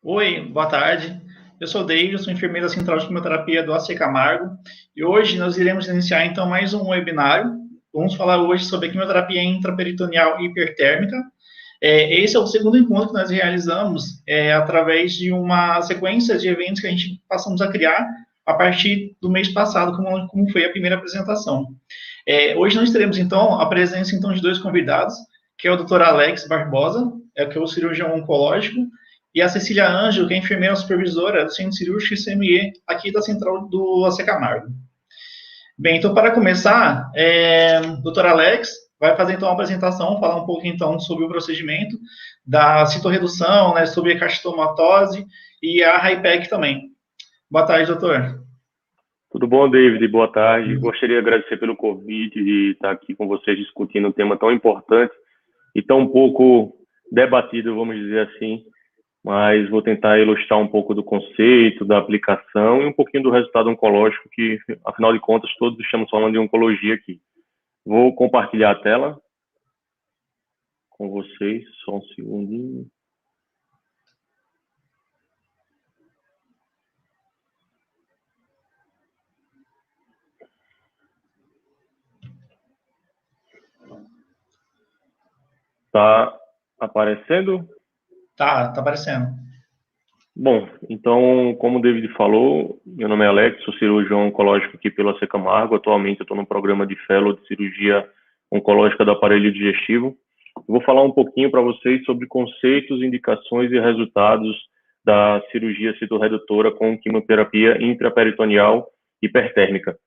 Oi, boa tarde. Eu sou o David, sou enfermeira central de quimioterapia do AC Camargo e hoje nós iremos iniciar então mais um webinário. Vamos falar hoje sobre a quimioterapia intraperitoneal hipertérmica. Esse é o segundo encontro que nós realizamos através de uma sequência de eventos que a gente passamos a criar a partir do mês passado, como foi a primeira apresentação. Hoje nós teremos então a presença então de dois convidados, que é o Dr. Alex Barbosa, que é o cirurgião oncológico, e a Cecília Ângelo, que é enfermeira supervisora do Centro Cirúrgico CME, aqui da Central do AC Camargo. Bem, então, para começar, Dr. Alex vai fazer, então, uma apresentação, falar um pouco, então, sobre o procedimento da citorredução, né, sobre a carcinomatose e a HIPEC também. Boa tarde, doutor. Tudo bom, David? Boa tarde. Gostaria de agradecer pelo convite de estar aqui com vocês discutindo um tema tão importante e tão pouco debatido, vamos dizer assim, mas vou tentar ilustrar um pouco do conceito, da aplicação e um pouquinho do resultado oncológico, que, afinal de contas, todos estamos falando de oncologia aqui. Vou compartilhar a tela com vocês, só um segundinho. Tá aparecendo? Tá aparecendo. Bom, então, como o David falou, meu nome é Alex, sou cirurgião oncológico aqui pela AC Camargo. Atualmente eu estou no programa de Fellow de Cirurgia Oncológica do Aparelho Digestivo. Eu vou falar um pouquinho para vocês sobre conceitos, indicações e resultados da cirurgia citorredutora com quimioterapia intraperitoneal hipertérmica.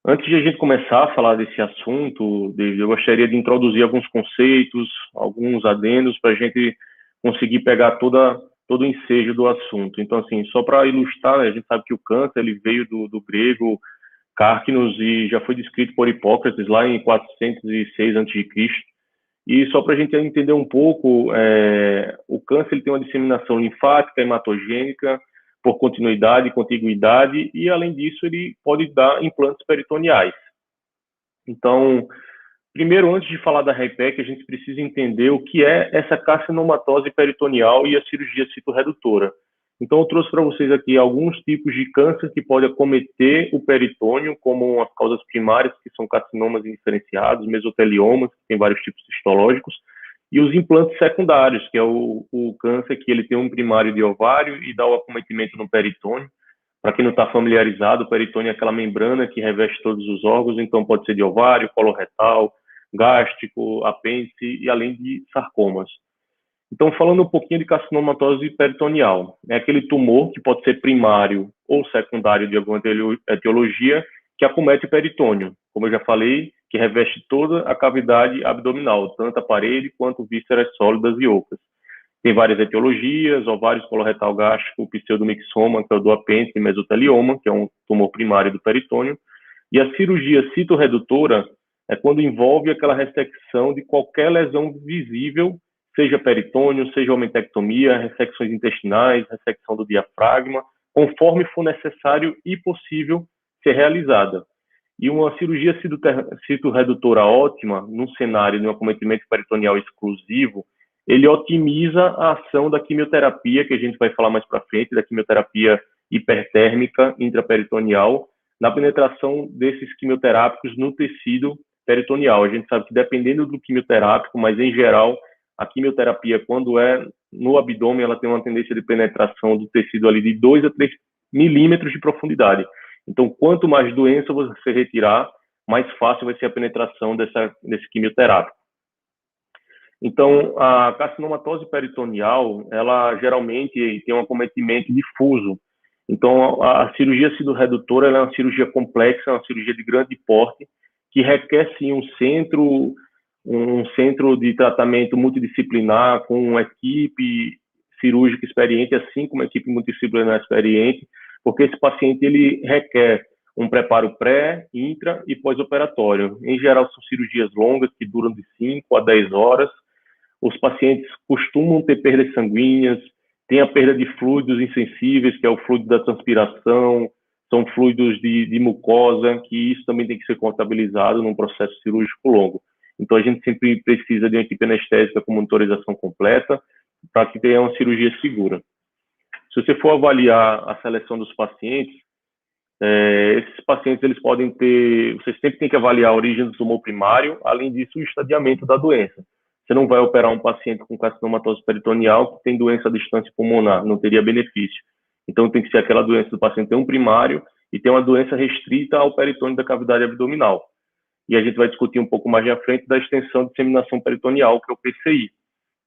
Antes de a gente começar a falar desse assunto, David, eu gostaria de introduzir alguns conceitos, alguns adendos, para a gente conseguir pegar todo o ensejo do assunto. Então, assim, só para ilustrar, né, a gente sabe que o câncer ele veio do grego carcinos e já foi descrito por Hipócrates lá em 406 a.C. E só para a gente entender um pouco, o câncer ele tem uma disseminação linfática, hematogênica, por continuidade e contiguidade, e além disso ele pode dar implantes peritoneais. Então, primeiro, antes de falar da HIPEC, a gente precisa entender o que é essa carcinomatose peritoneal e a cirurgia citorredutora. Então, eu trouxe para vocês aqui alguns tipos de câncer que podem acometer o peritônio, como as causas primárias, que são carcinomas indiferenciados, mesoteliomas, que tem vários tipos histológicos, e os implantes secundários, que é o câncer que ele tem um primário de ovário e dá o acometimento no peritônio. Para quem não está familiarizado, o peritônio é aquela membrana que reveste todos os órgãos, então pode ser de ovário, coloretal, gástrico, apêndice e além de sarcomas. Então, falando um pouquinho de carcinomatose peritoneal, é aquele tumor que pode ser primário ou secundário de alguma etiologia que acomete o peritônio, como eu já falei, que reveste toda a cavidade abdominal, tanto a parede quanto vísceras sólidas e ocas. Tem várias etiologias, ovários, coloretal gástrico, pseudomixoma, que é o do apêndice, mesotelioma, que é um tumor primário do peritônio. E a cirurgia citorredutora é quando envolve aquela ressecção de qualquer lesão visível, seja peritônio, seja omentectomia, ressecções intestinais, ressecção do diafragma, conforme for necessário e possível ser realizada. E uma cirurgia citorredutora ótima, num cenário de um acometimento peritoneal exclusivo, ele otimiza a ação da quimioterapia, que a gente vai falar mais para frente, da quimioterapia hipertérmica intraperitoneal, na penetração desses quimioterápicos no tecido peritoneal. A gente sabe que dependendo do quimioterápico, mas em geral, a quimioterapia, quando é no abdômen, ela tem uma tendência de penetração do tecido ali de 2 a 3 milímetros de profundidade. Então, quanto mais doença você retirar, mais fácil vai ser a penetração desse quimioterápico. Então, a carcinomatose peritoneal, ela geralmente tem um acometimento difuso. Então, a cirurgia citorredutora é uma cirurgia complexa, uma cirurgia de grande porte, que requer, sim, um centro de tratamento multidisciplinar, com uma equipe cirúrgica experiente, assim como uma equipe multidisciplinar experiente, porque esse paciente ele requer um preparo pré, intra e pós-operatório. Em geral, são cirurgias longas, que duram de 5 a 10 horas. Os pacientes costumam ter perdas sanguíneas, tem a perda de fluidos insensíveis, que é o fluido da transpiração, são fluidos de mucosa, que isso também tem que ser contabilizado num processo cirúrgico longo. Então, a gente sempre precisa de uma equipe anestésica com monitorização completa para que tenha uma cirurgia segura. Se você for avaliar a seleção dos pacientes, esses pacientes, eles podem ter, você sempre tem que avaliar a origem do tumor primário, além disso, o estadiamento da doença. Você não vai operar um paciente com carcinomatose peritoneal que tem doença à distância pulmonar, não teria benefício. Então, tem que ser aquela doença do paciente ter um primário e ter uma doença restrita ao peritônio da cavidade abdominal. E a gente vai discutir um pouco mais à frente da extensão de disseminação peritoneal, que é o PCI,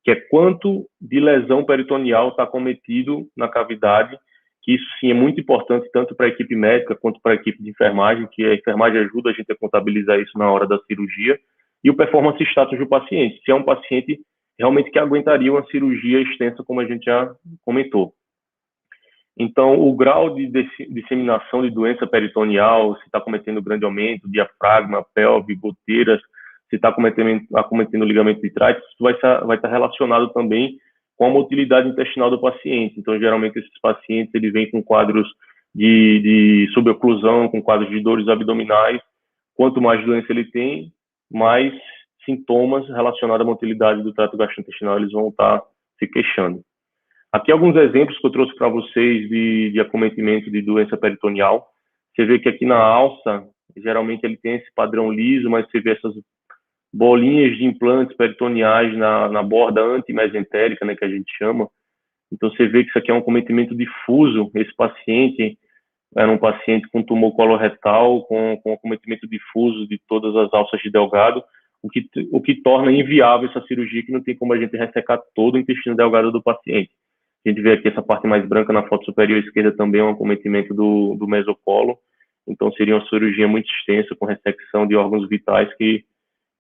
que é quanto de lesão peritoneal está cometido na cavidade, que isso sim é muito importante tanto para a equipe médica quanto para a equipe de enfermagem, que a enfermagem ajuda a gente a contabilizar isso na hora da cirurgia, e o performance status do paciente, se é um paciente realmente que aguentaria uma cirurgia extensa, como a gente já comentou. Então, o grau de disseminação de doença peritoneal, se está cometendo grande aumento, diafragma, pelve, goteiras, se está acometendo ligamento de trás, isso vai estar relacionado também com a motilidade intestinal do paciente. Então, geralmente, esses pacientes eles vêm com quadros de suboclusão, com quadros de dores abdominais. Quanto mais doença ele tem, mais sintomas relacionados à motilidade do trato gastrointestinal eles vão estar se queixando. Aqui alguns exemplos que eu trouxe para vocês de acometimento de doença peritoneal. Você vê que aqui na alça, geralmente ele tem esse padrão liso, mas você vê essas bolinhas de implantes peritoneais na borda antimesentérica, né, que a gente chama. Então você vê que isso aqui é um acometimento difuso. Esse paciente era um paciente com tumor coloretal, com acometimento difuso de todas as alças de delgado, o que torna inviável essa cirurgia, que não tem como a gente ressecar todo o intestino delgado do paciente. A gente vê aqui essa parte mais branca na foto superior esquerda também é um acometimento do mesocolo. Então seria uma cirurgia muito extensa, com ressecção de órgãos vitais que,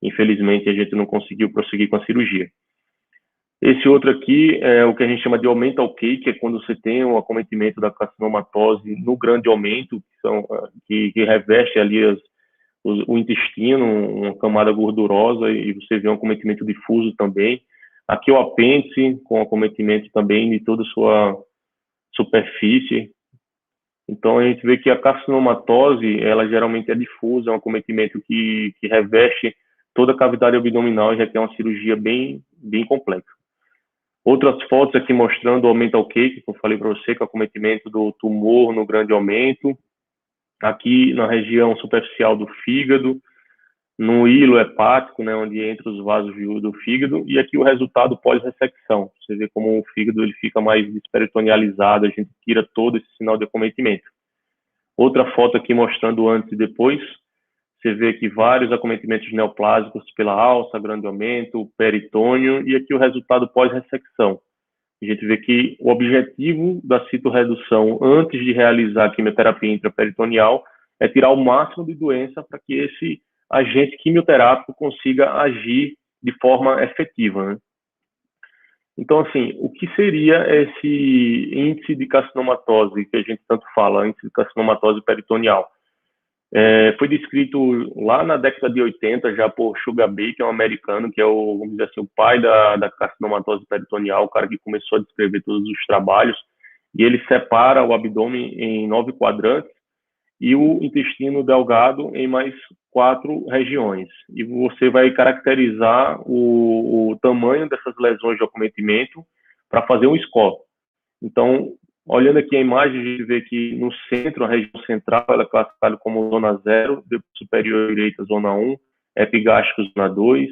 infelizmente, a gente não conseguiu prosseguir com a cirurgia. Esse outro aqui é o que a gente chama de aumental cake, que é quando você tem um acometimento da carcinomatose no grande aumento, que reveste ali o intestino, uma camada gordurosa, e você vê um acometimento difuso também. Aqui o apêndice, com acometimento também de toda a sua superfície. Então, a gente vê que a carcinomatose, ela geralmente é difusa, é um acometimento que reveste toda a cavidade abdominal e requer uma cirurgia bem complexa. Outras fotos aqui mostrando o aumental cake, que eu falei para você, que é o acometimento do tumor no grande aumento. Aqui na região superficial do fígado, no hilo hepático, né, onde entra os vasos do fígado, e aqui o resultado pós-ressecção. Você vê como o fígado ele fica mais desperitonealizado, a gente tira todo esse sinal de acometimento. Outra foto aqui mostrando antes e depois, você vê aqui vários acometimentos neoplásicos pela alça, grande aumento, peritônio, e aqui o resultado pós-ressecção. A gente vê que o objetivo da citorredução antes de realizar a quimioterapia intraperitoneal é tirar o máximo de doença para que esse agente quimioterápico consiga agir de forma efetiva, né? Então, assim, o que seria esse índice de carcinomatose que a gente tanto fala, índice de carcinomatose peritoneal? Foi descrito lá na década de 80 já por Sugar Baker, um americano, que é vamos dizer assim, o pai da carcinomatose peritoneal, o cara que começou a descrever todos os trabalhos, e ele separa o abdômen em 9 quadrantes, e o intestino delgado em mais 4 regiões. E você vai caracterizar o tamanho dessas lesões de acometimento para fazer um score. Então, olhando aqui a imagem, a gente vê que no centro, a região central, ela é classificada como zona 0, depois superior direita, zona 1, epigástrico, zona 2,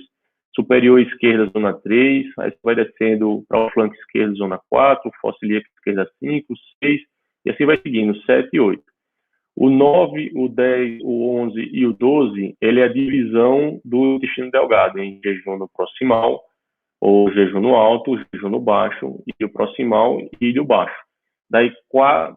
superior esquerda, zona 3, aí você vai descendo para o flanco esquerdo, zona 4, fossa ilíaca esquerda 5, 6, e assim vai seguindo, 7 e 8. O 9, o 10, o 11 e o 12, ele é a divisão do intestino delgado em jejum no proximal, ou jejum no alto, jejum no baixo, e o proximal e ilho baixo. Daí,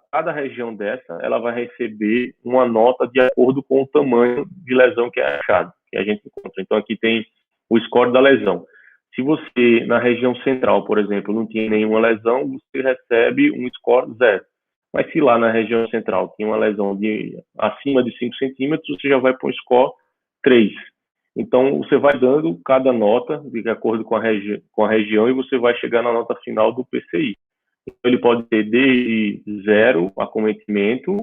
cada região dessa, ela vai receber uma nota de acordo com o tamanho de lesão que é achado, que a gente encontra. Então, aqui tem o score da lesão. Se você, na região central, por exemplo, não tinha nenhuma lesão, você recebe um score 0. Mas se lá na região central tem uma lesão acima de 5 centímetros, você já vai para um score 3. Então, você vai dando cada nota de acordo com a região e você vai chegar na nota final do PCI. Então, ele pode ter desde 0, acometimento,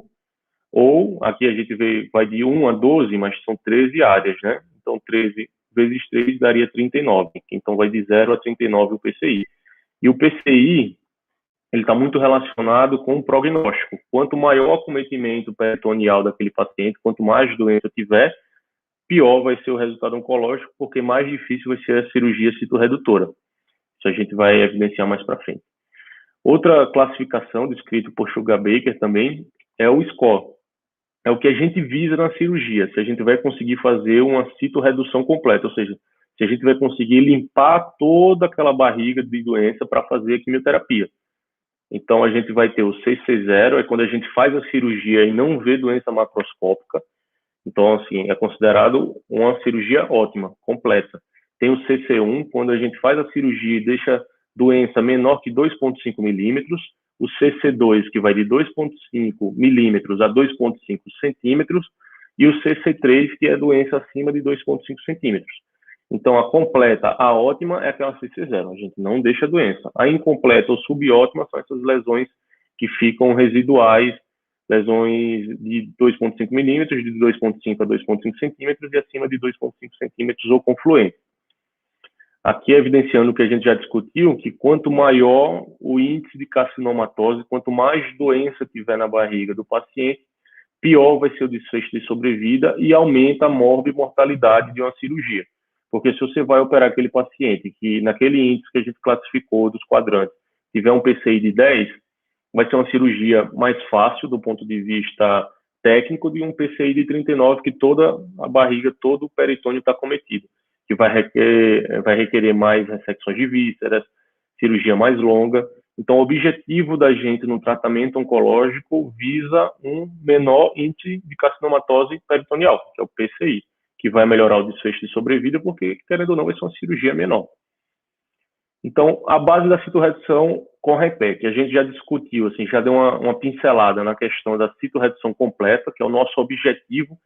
ou aqui a gente vai de 1 a 12, mas são 13 áreas, né? Então, 13 vezes 3 daria 39. Então, vai de 0 a 39 o PCI. E o PCI, ele está muito relacionado com o prognóstico. Quanto maior o acometimento peritoneal daquele paciente, quanto mais doença tiver, pior vai ser o resultado oncológico, porque mais difícil vai ser a cirurgia citoredutora. Isso a gente vai evidenciar mais para frente. Outra classificação descrita por Sugar-Baker também é o score. É o que a gente visa na cirurgia, se a gente vai conseguir fazer uma citorredução completa, ou seja, se a gente vai conseguir limpar toda aquela barriga de doença para fazer a quimioterapia. Então, a gente vai ter o CC0, é quando a gente faz a cirurgia e não vê doença macroscópica. Então, assim, é considerado uma cirurgia ótima, completa. Tem o CC1, quando a gente faz a cirurgia e deixa doença menor que 2,5 milímetros. O CC2, que vai de 2,5 milímetros a 2,5 centímetros. E o CC3, que é doença acima de 2,5 centímetros. Então, a completa, a ótima, é aquela CC0. A gente não deixa doença. A incompleta ou subótima são essas lesões que ficam residuais, lesões de 2,5 milímetros, de 2,5 a 2,5 centímetros e acima de 2,5 centímetros ou confluente. Aqui evidenciando o que a gente já discutiu, que quanto maior o índice de carcinomatose, quanto mais doença tiver na barriga do paciente, pior vai ser o desfecho de sobrevida e aumenta a mortalidade de uma cirurgia. Porque se você vai operar aquele paciente que naquele índice que a gente classificou dos quadrantes tiver um PCI de 10, vai ser uma cirurgia mais fácil do ponto de vista técnico de um PCI de 39, que toda a barriga, todo o peritônio está cometido, que vai requerer mais ressecções de vísceras, cirurgia mais longa. Então, o objetivo da gente no tratamento oncológico visa um menor índice de carcinomatose peritoneal, que é o PCI, que vai melhorar o desfecho de sobrevida, porque, querendo ou não, vai ser uma cirurgia menor. Então, a base da citorredução com REPEC, a gente já discutiu, assim, já deu uma pincelada na questão da citorredução completa, que é o nosso objetivo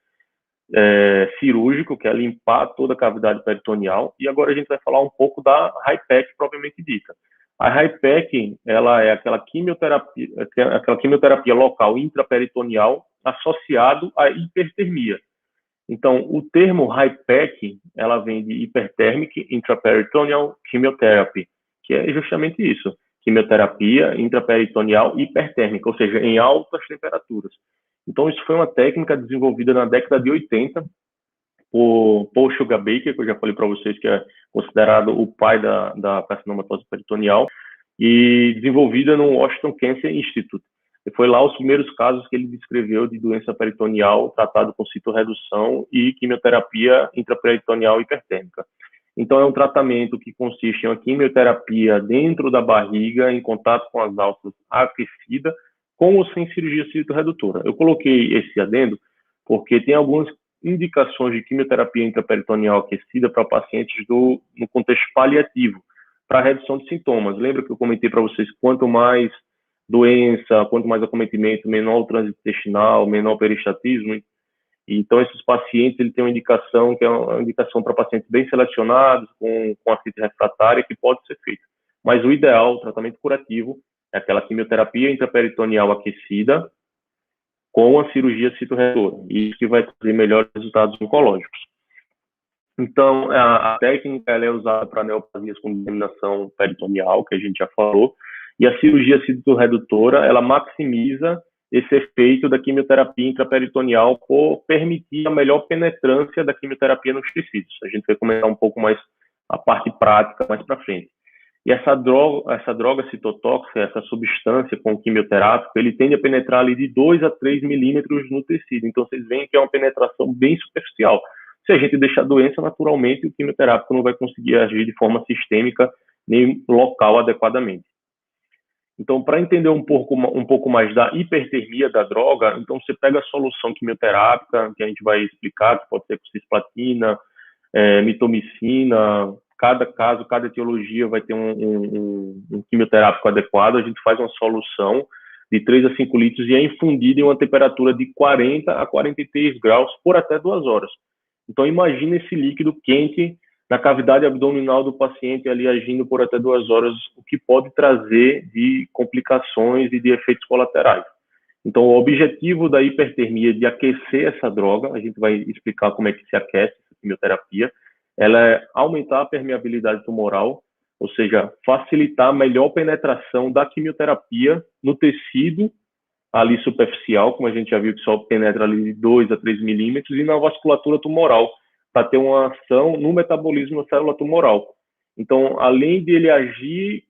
cirúrgico, que é limpar toda a cavidade peritoneal, e agora a gente vai falar um pouco da RIPEC propriamente dita. A RIPEC, ela é aquela quimioterapia local intraperitoneal associado à hipertermia. Então, o termo HIPEC, ela vem de Hyperthermic Intraperitoneal Chemotherapy, que é justamente isso, quimioterapia intraperitoneal hipertérmica, ou seja, em altas temperaturas. Então, isso foi uma técnica desenvolvida na década de 80 por Paul Sugar-Baker, que eu já falei para vocês que é considerado o pai da carcinomatose peritoneal, e desenvolvida no Washington Cancer Institute. E foi lá os primeiros casos que ele descreveu de doença peritoneal tratado com citorredução e quimioterapia intraperitoneal hipertérmica. Então, é um tratamento que consiste em uma quimioterapia dentro da barriga, em contato com as alças aquecida, com ou sem cirurgia citorredutora. Eu coloquei esse adendo porque tem algumas indicações de quimioterapia intraperitoneal aquecida para pacientes no contexto paliativo, para redução de sintomas. Lembra que eu comentei para vocês, quanto mais doença, quanto mais acometimento, menor o trânsito intestinal, menor o peristatismo. Então, esses pacientes, ele tem uma indicação, que é uma indicação para pacientes bem selecionados, com artrite refratária, que pode ser feita. Mas o ideal, o tratamento curativo, é aquela quimioterapia intraperitoneal aquecida com a cirurgia citorredutora. Isso que vai trazer melhores resultados oncológicos. Então, a técnica ela é usada para neoplasias com disseminação peritoneal, que a gente já falou, e a cirurgia citorredutora, ela maximiza esse efeito da quimioterapia intraperitoneal por permitir a melhor penetrância da quimioterapia nos tecidos. A gente vai comentar um pouco mais a parte prática mais para frente. E essa droga citotóxica, essa substância com quimioterápico, ele tende a penetrar ali de 2 a 3 milímetros no tecido. Então, vocês veem que é uma penetração bem superficial. Se a gente deixar a doença, naturalmente, o quimioterápico não vai conseguir agir de forma sistêmica nem local adequadamente. Então, para entender um pouco mais da hipertermia da droga, então você pega a solução quimioterápica, que a gente vai explicar, que pode ser com cisplatina, mitomicina. Cada caso, cada etiologia vai ter um quimioterápico adequado. A gente faz uma solução de 3 a 5 litros e é infundida em uma temperatura de 40 a 43 graus por até 2 horas. Então, imagine esse líquido quente na cavidade abdominal do paciente ali agindo por até 2 horas, o que pode trazer de complicações e de efeitos colaterais. Então, o objetivo da hipertermia é de aquecer essa droga, a gente vai explicar como é que se aquece essa quimioterapia, ela é aumentar a permeabilidade tumoral ou seja, facilitar a melhor penetração da quimioterapia no tecido ali superficial, como a gente já viu que só penetra ali de 2 a 3 milímetros, e na vasculatura tumoral, para ter uma ação no metabolismo da célula tumoral. Então, além de ele agir,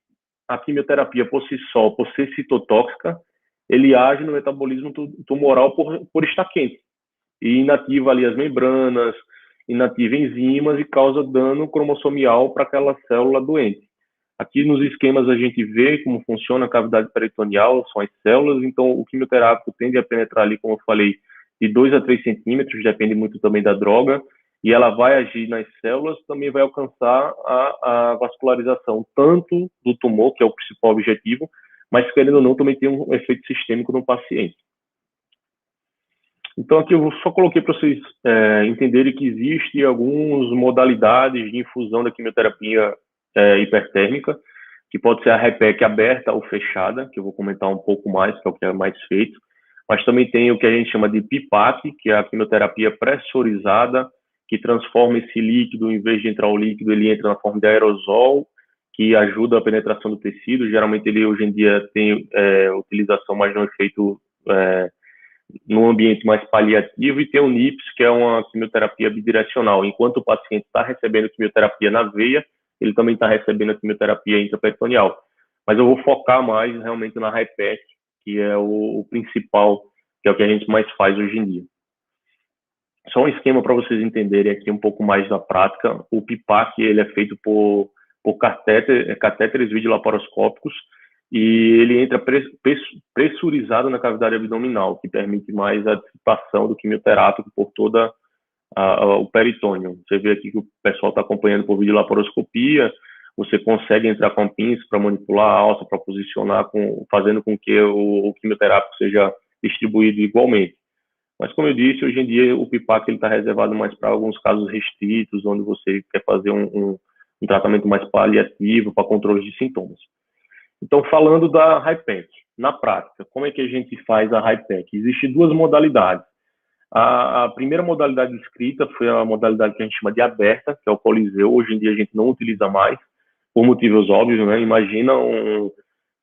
a quimioterapia por si só, por ser citotóxica, ele age no metabolismo tumoral por estar quente. E inativa ali as membranas, inativa enzimas e causa dano cromossomial para aquela célula doente. Aqui nos esquemas a gente vê como funciona a cavidade peritoneal, são as células, então o quimioterápico tende a penetrar ali, como eu falei, de 2 a 3 centímetros, depende muito também da droga, e ela vai agir nas células, também vai alcançar a vascularização, tanto do tumor, que é o principal objetivo, mas querendo ou não, também tem um efeito sistêmico no paciente. Então aqui eu só coloquei para vocês entenderem que existem algumas modalidades de infusão da quimioterapia hipertérmica, que pode ser a HIPEC aberta ou fechada, que eu vou comentar um pouco mais, que é o que é mais feito, mas também tem o que a gente chama de PIPAC, que é a quimioterapia pressurizada, que transforma esse líquido, em vez de entrar o líquido, ele entra na forma de aerosol, que ajuda a penetração do tecido. Geralmente ele hoje em dia tem utilização mais no efeito num ambiente mais paliativo, e tem o NIPS, que é uma quimioterapia bidirecional. Enquanto o paciente está recebendo quimioterapia na veia, ele também está recebendo a quimioterapia intraperitoneal. Mas eu vou focar mais realmente na HIPEC, que é o principal, que é o que a gente mais faz hoje em dia. Só um esquema para vocês entenderem aqui um pouco mais da prática. O PIPAC, ele é feito por catéteres videolaparoscópicos, e ele entra pressurizado na cavidade abdominal, que permite mais a dissipação do quimioterápico por toda o peritônio. Você vê aqui que o pessoal está acompanhando por videolaparoscopia, você consegue entrar com pinça para manipular a alça, para posicionar, fazendo com que o quimioterápico seja distribuído igualmente. Mas, como eu disse, hoje em dia o PIPAC está reservado mais para alguns casos restritos, onde você quer fazer um tratamento mais paliativo para controle de sintomas. Então, falando da HIPEC, na prática, como é que a gente faz a HIPEC? Existem duas modalidades. A primeira modalidade descrita foi a modalidade que a gente chama de aberta, que é o coliseu. Hoje em dia a gente não utiliza mais, por motivos óbvios, né? Imagina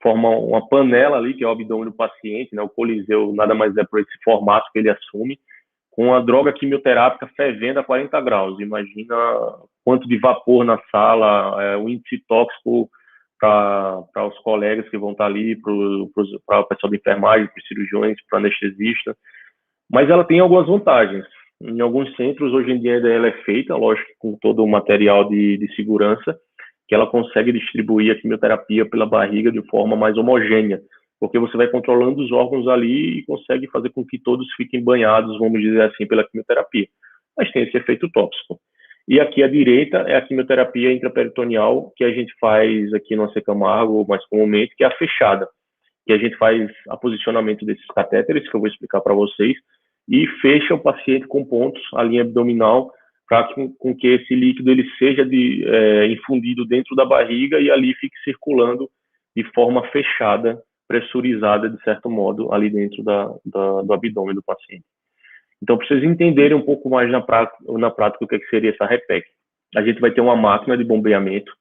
forma uma panela ali, que é o abdômen do paciente, né? O coliseu nada mais é por esse formato que ele assume, com a droga quimioterápica fervendo a 40 graus. Imagina quanto de vapor na sala, o índice tóxico para os colegas que vão estar ali, para o pessoal de enfermagem, para os cirurgiões, para o anestesista. Mas ela tem algumas vantagens. Em alguns centros, hoje em dia, ela é feita, lógico, com todo o material de segurança, que ela consegue distribuir a quimioterapia pela barriga de forma mais homogênea, porque você vai controlando os órgãos ali e consegue fazer com que todos fiquem banhados, vamos dizer assim, pela quimioterapia. Mas tem esse efeito tóxico. E aqui à direita é a quimioterapia intraperitoneal, que a gente faz aqui no AC Camargo, mais comumente, que é a fechada, que a gente faz a posicionamento desses catéteres, que eu vou explicar para vocês, e fecha o paciente com pontos, a linha abdominal, para com que esse líquido ele seja infundido dentro da barriga e ali fique circulando de forma fechada, pressurizada, de certo modo, ali dentro do abdômen do paciente. Então, para vocês entenderem um pouco mais na prática o que seria essa HIPEC, a gente vai ter uma máquina de bombeamento,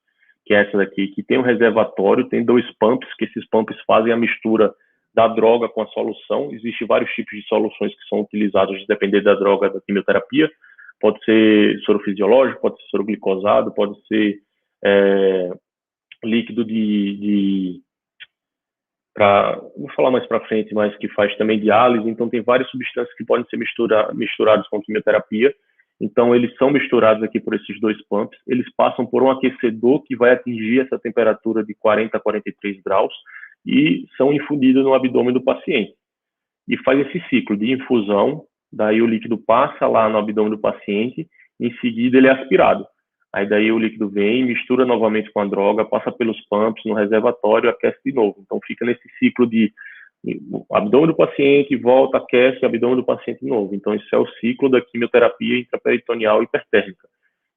que é essa daqui, que tem um reservatório, tem 2 pumps, que esses pumps fazem a mistura da droga com a solução. Existem vários tipos de soluções que são utilizados, dependendo da droga da quimioterapia. Pode ser soro fisiológico, pode ser soro glicosado, pode ser líquido vou falar mais para frente, mas que faz também diálise. Então, tem várias substâncias que podem ser misturadas com quimioterapia. Então, eles são misturados aqui por esses 2 pumps. Eles passam por um aquecedor que vai atingir essa temperatura de 40 a 43 graus e são infundidos no abdômen do paciente. E faz esse ciclo de infusão, daí o líquido passa lá no abdômen do paciente, em seguida ele é aspirado. Aí daí o líquido vem, mistura novamente com a droga, passa pelos pumps no reservatório, aquece de novo. Então fica nesse ciclo de abdômen do paciente, volta, aquece, abdômen do paciente de novo. Então esse é o ciclo da quimioterapia intraperitoneal hipertérmica.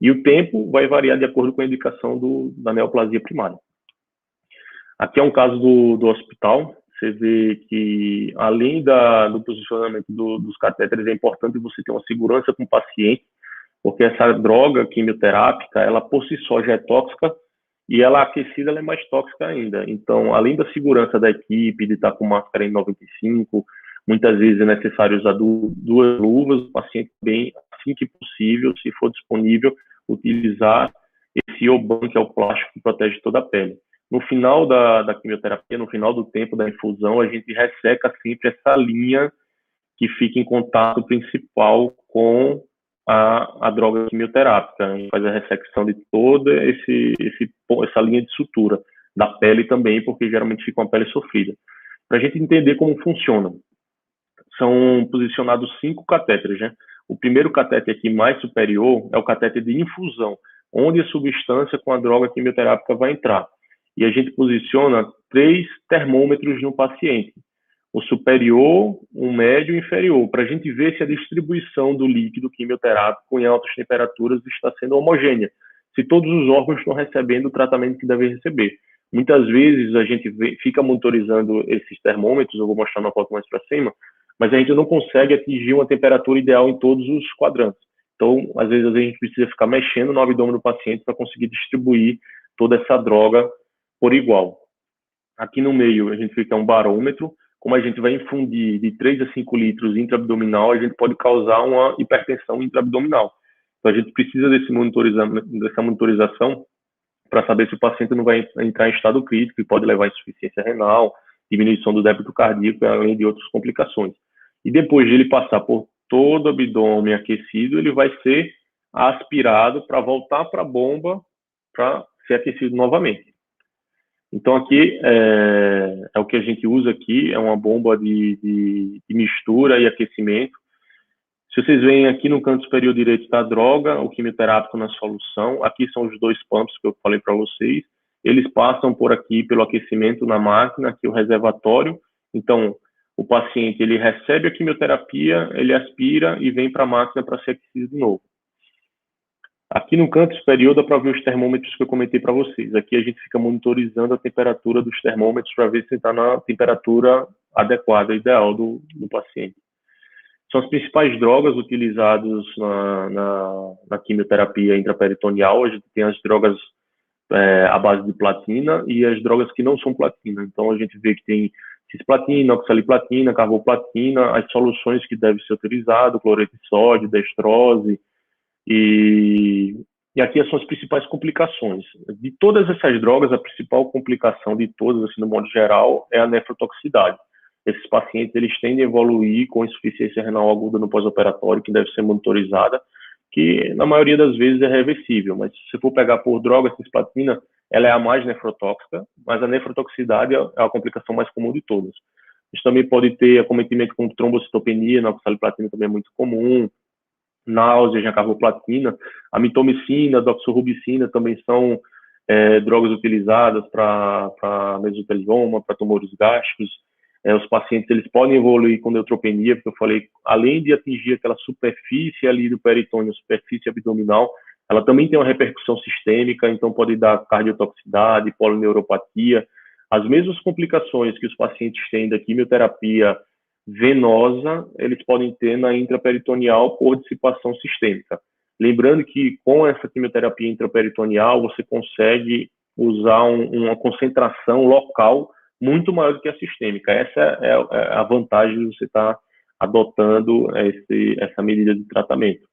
E o tempo vai variar de acordo com a indicação da neoplasia primária. Aqui é um caso do hospital. Você vê que, além do posicionamento dos catéteres, é importante você ter uma segurança com o paciente, porque essa droga quimioterápica, ela por si só já é tóxica, e ela aquecida ela é mais tóxica ainda. Então, além da segurança da equipe, de estar com máscara N95, muitas vezes é necessário usar duas luvas, o paciente bem, assim que possível, se for disponível, utilizar esse IOBAN, que é o plástico que protege toda a pele. No final da quimioterapia, no final do tempo da infusão, a gente resseca sempre essa linha que fica em contato principal com a droga quimioterápica. A gente faz a ressecção de toda essa linha de sutura, da pele também, porque geralmente fica uma pele sofrida. Para a gente entender como funciona, são posicionados 5 catéteres, né? O primeiro catéter aqui, mais superior, é o catéter de infusão, onde a substância com a droga quimioterápica vai entrar. E a gente posiciona 3 termômetros no paciente, o superior, o médio e o inferior, para a gente ver se a distribuição do líquido quimioterápico em altas temperaturas está sendo homogênea, se todos os órgãos estão recebendo o tratamento que devem receber. Muitas vezes a gente fica monitorizando esses termômetros, eu vou mostrar na foto mais para cima, mas a gente não consegue atingir uma temperatura ideal em todos os quadrantes. Então, às vezes a gente precisa ficar mexendo no abdômen do paciente para conseguir distribuir toda essa droga por igual. Aqui no meio a gente fica um barômetro. Como a gente vai infundir de 3 a 5 litros intraabdominal, a gente pode causar uma hipertensão intraabdominal. Então a gente precisa dessa monitorização para saber se o paciente não vai entrar em estado crítico e pode levar a insuficiência renal, diminuição do débito cardíaco, além de outras complicações. E depois de ele passar por todo o abdômen aquecido, ele vai ser aspirado para voltar para a bomba para ser aquecido novamente. Então aqui é o que a gente usa aqui, é uma bomba de mistura e aquecimento. Se vocês veem aqui no canto superior direito está a droga, o quimioterápico na solução. Aqui são os 2 pumps que eu falei para vocês. Eles passam por aqui pelo aquecimento na máquina, aqui o reservatório. Então, o paciente ele recebe a quimioterapia, ele aspira e vem para a máquina para ser aquecido de novo. Aqui no canto superior dá para ver os termômetros que eu comentei para vocês. Aqui a gente fica monitorizando a temperatura dos termômetros para ver se está na temperatura adequada, ideal do paciente. São as principais drogas utilizadas na quimioterapia intraperitoneal. A gente tem as drogas à base de platina e as drogas que não são platina. Então, a gente vê que tem cisplatina, oxaliplatina, carboplatina, as soluções que devem ser utilizadas, cloreto de sódio, destrose, e aqui são as principais complicações. De todas essas drogas, a principal complicação de todas, assim, no modo geral, é a nefrotoxicidade. Esses pacientes eles tendem a evoluir com insuficiência renal aguda no pós-operatório, que deve ser monitorizada, que na maioria das vezes é reversível. Mas se você for pegar por droga, a cisplatina, ela é a mais nefrotóxica, mas a nefrotoxicidade é a complicação mais comum de todas. A gente também pode ter acometimento com trombocitopenia, na oxaliplatina também é muito comum, náuseas na carboplatina, a mitomicina, doxorubicina também são drogas utilizadas para mesotelioma, para tumores gástricos. Os pacientes eles podem evoluir com neutropenia, porque eu falei, além de atingir aquela superfície ali do peritônio, superfície abdominal, ela também tem uma repercussão sistêmica, então pode dar cardiotoxicidade, polineuropatia, as mesmas complicações que os pacientes têm da quimioterapia venosa, eles podem ter na intraperitoneal por dissipação sistêmica. Lembrando que com essa quimioterapia intraperitoneal, você consegue usar uma concentração local muito maior do que a sistêmica. Essa é a vantagem de você estar adotando essa medida de tratamento.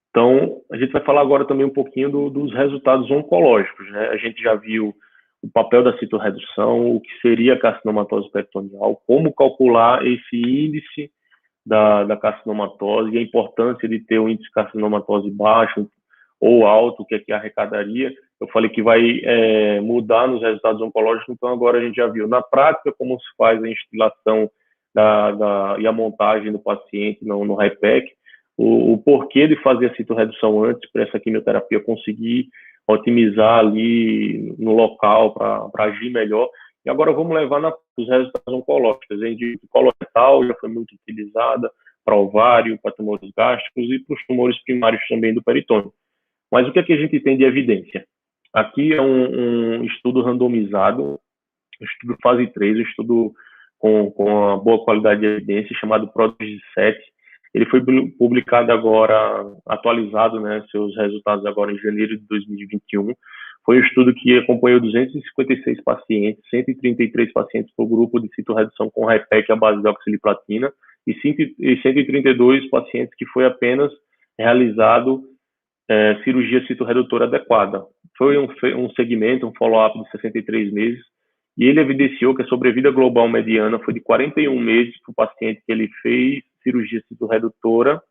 Então, a gente vai falar agora também um pouquinho dos resultados oncológicos, né? A gente já viu o papel da citorredução, o que seria a carcinomatose peritoneal, como calcular esse índice da carcinomatose e a importância de ter um índice de carcinomatose baixo ou alto, que aqui arrecadaria. Eu falei que vai mudar nos resultados oncológicos, então agora a gente já viu na prática como se faz a instilação e a montagem do paciente no REPEC, o porquê de fazer a citorredução antes para essa quimioterapia conseguir otimizar ali no local para agir melhor. E agora vamos levar os resultados oncológicos. A gente coloretal já foi muito utilizada para ovário, para tumores gástricos e para os tumores primários também do peritônio. Mas o que é que a gente tem de evidência? Aqui é um estudo randomizado, um estudo fase 3, um estudo com uma boa qualidade de evidência, chamado PRODIGY 7. Ele foi publicado agora, atualizado, né, seus resultados agora em janeiro de 2021. Foi um estudo que acompanhou 256 pacientes, 133 pacientes por grupo de citorredução com HIPEC à base de oxaliplatina e 132 pacientes que foi apenas realizado cirurgia citorredutora adequada. Foi um segmento, um follow-up de 63 meses, e ele evidenciou que a sobrevida global mediana foi de 41 meses para o paciente que ele fez cirurgia citorredutora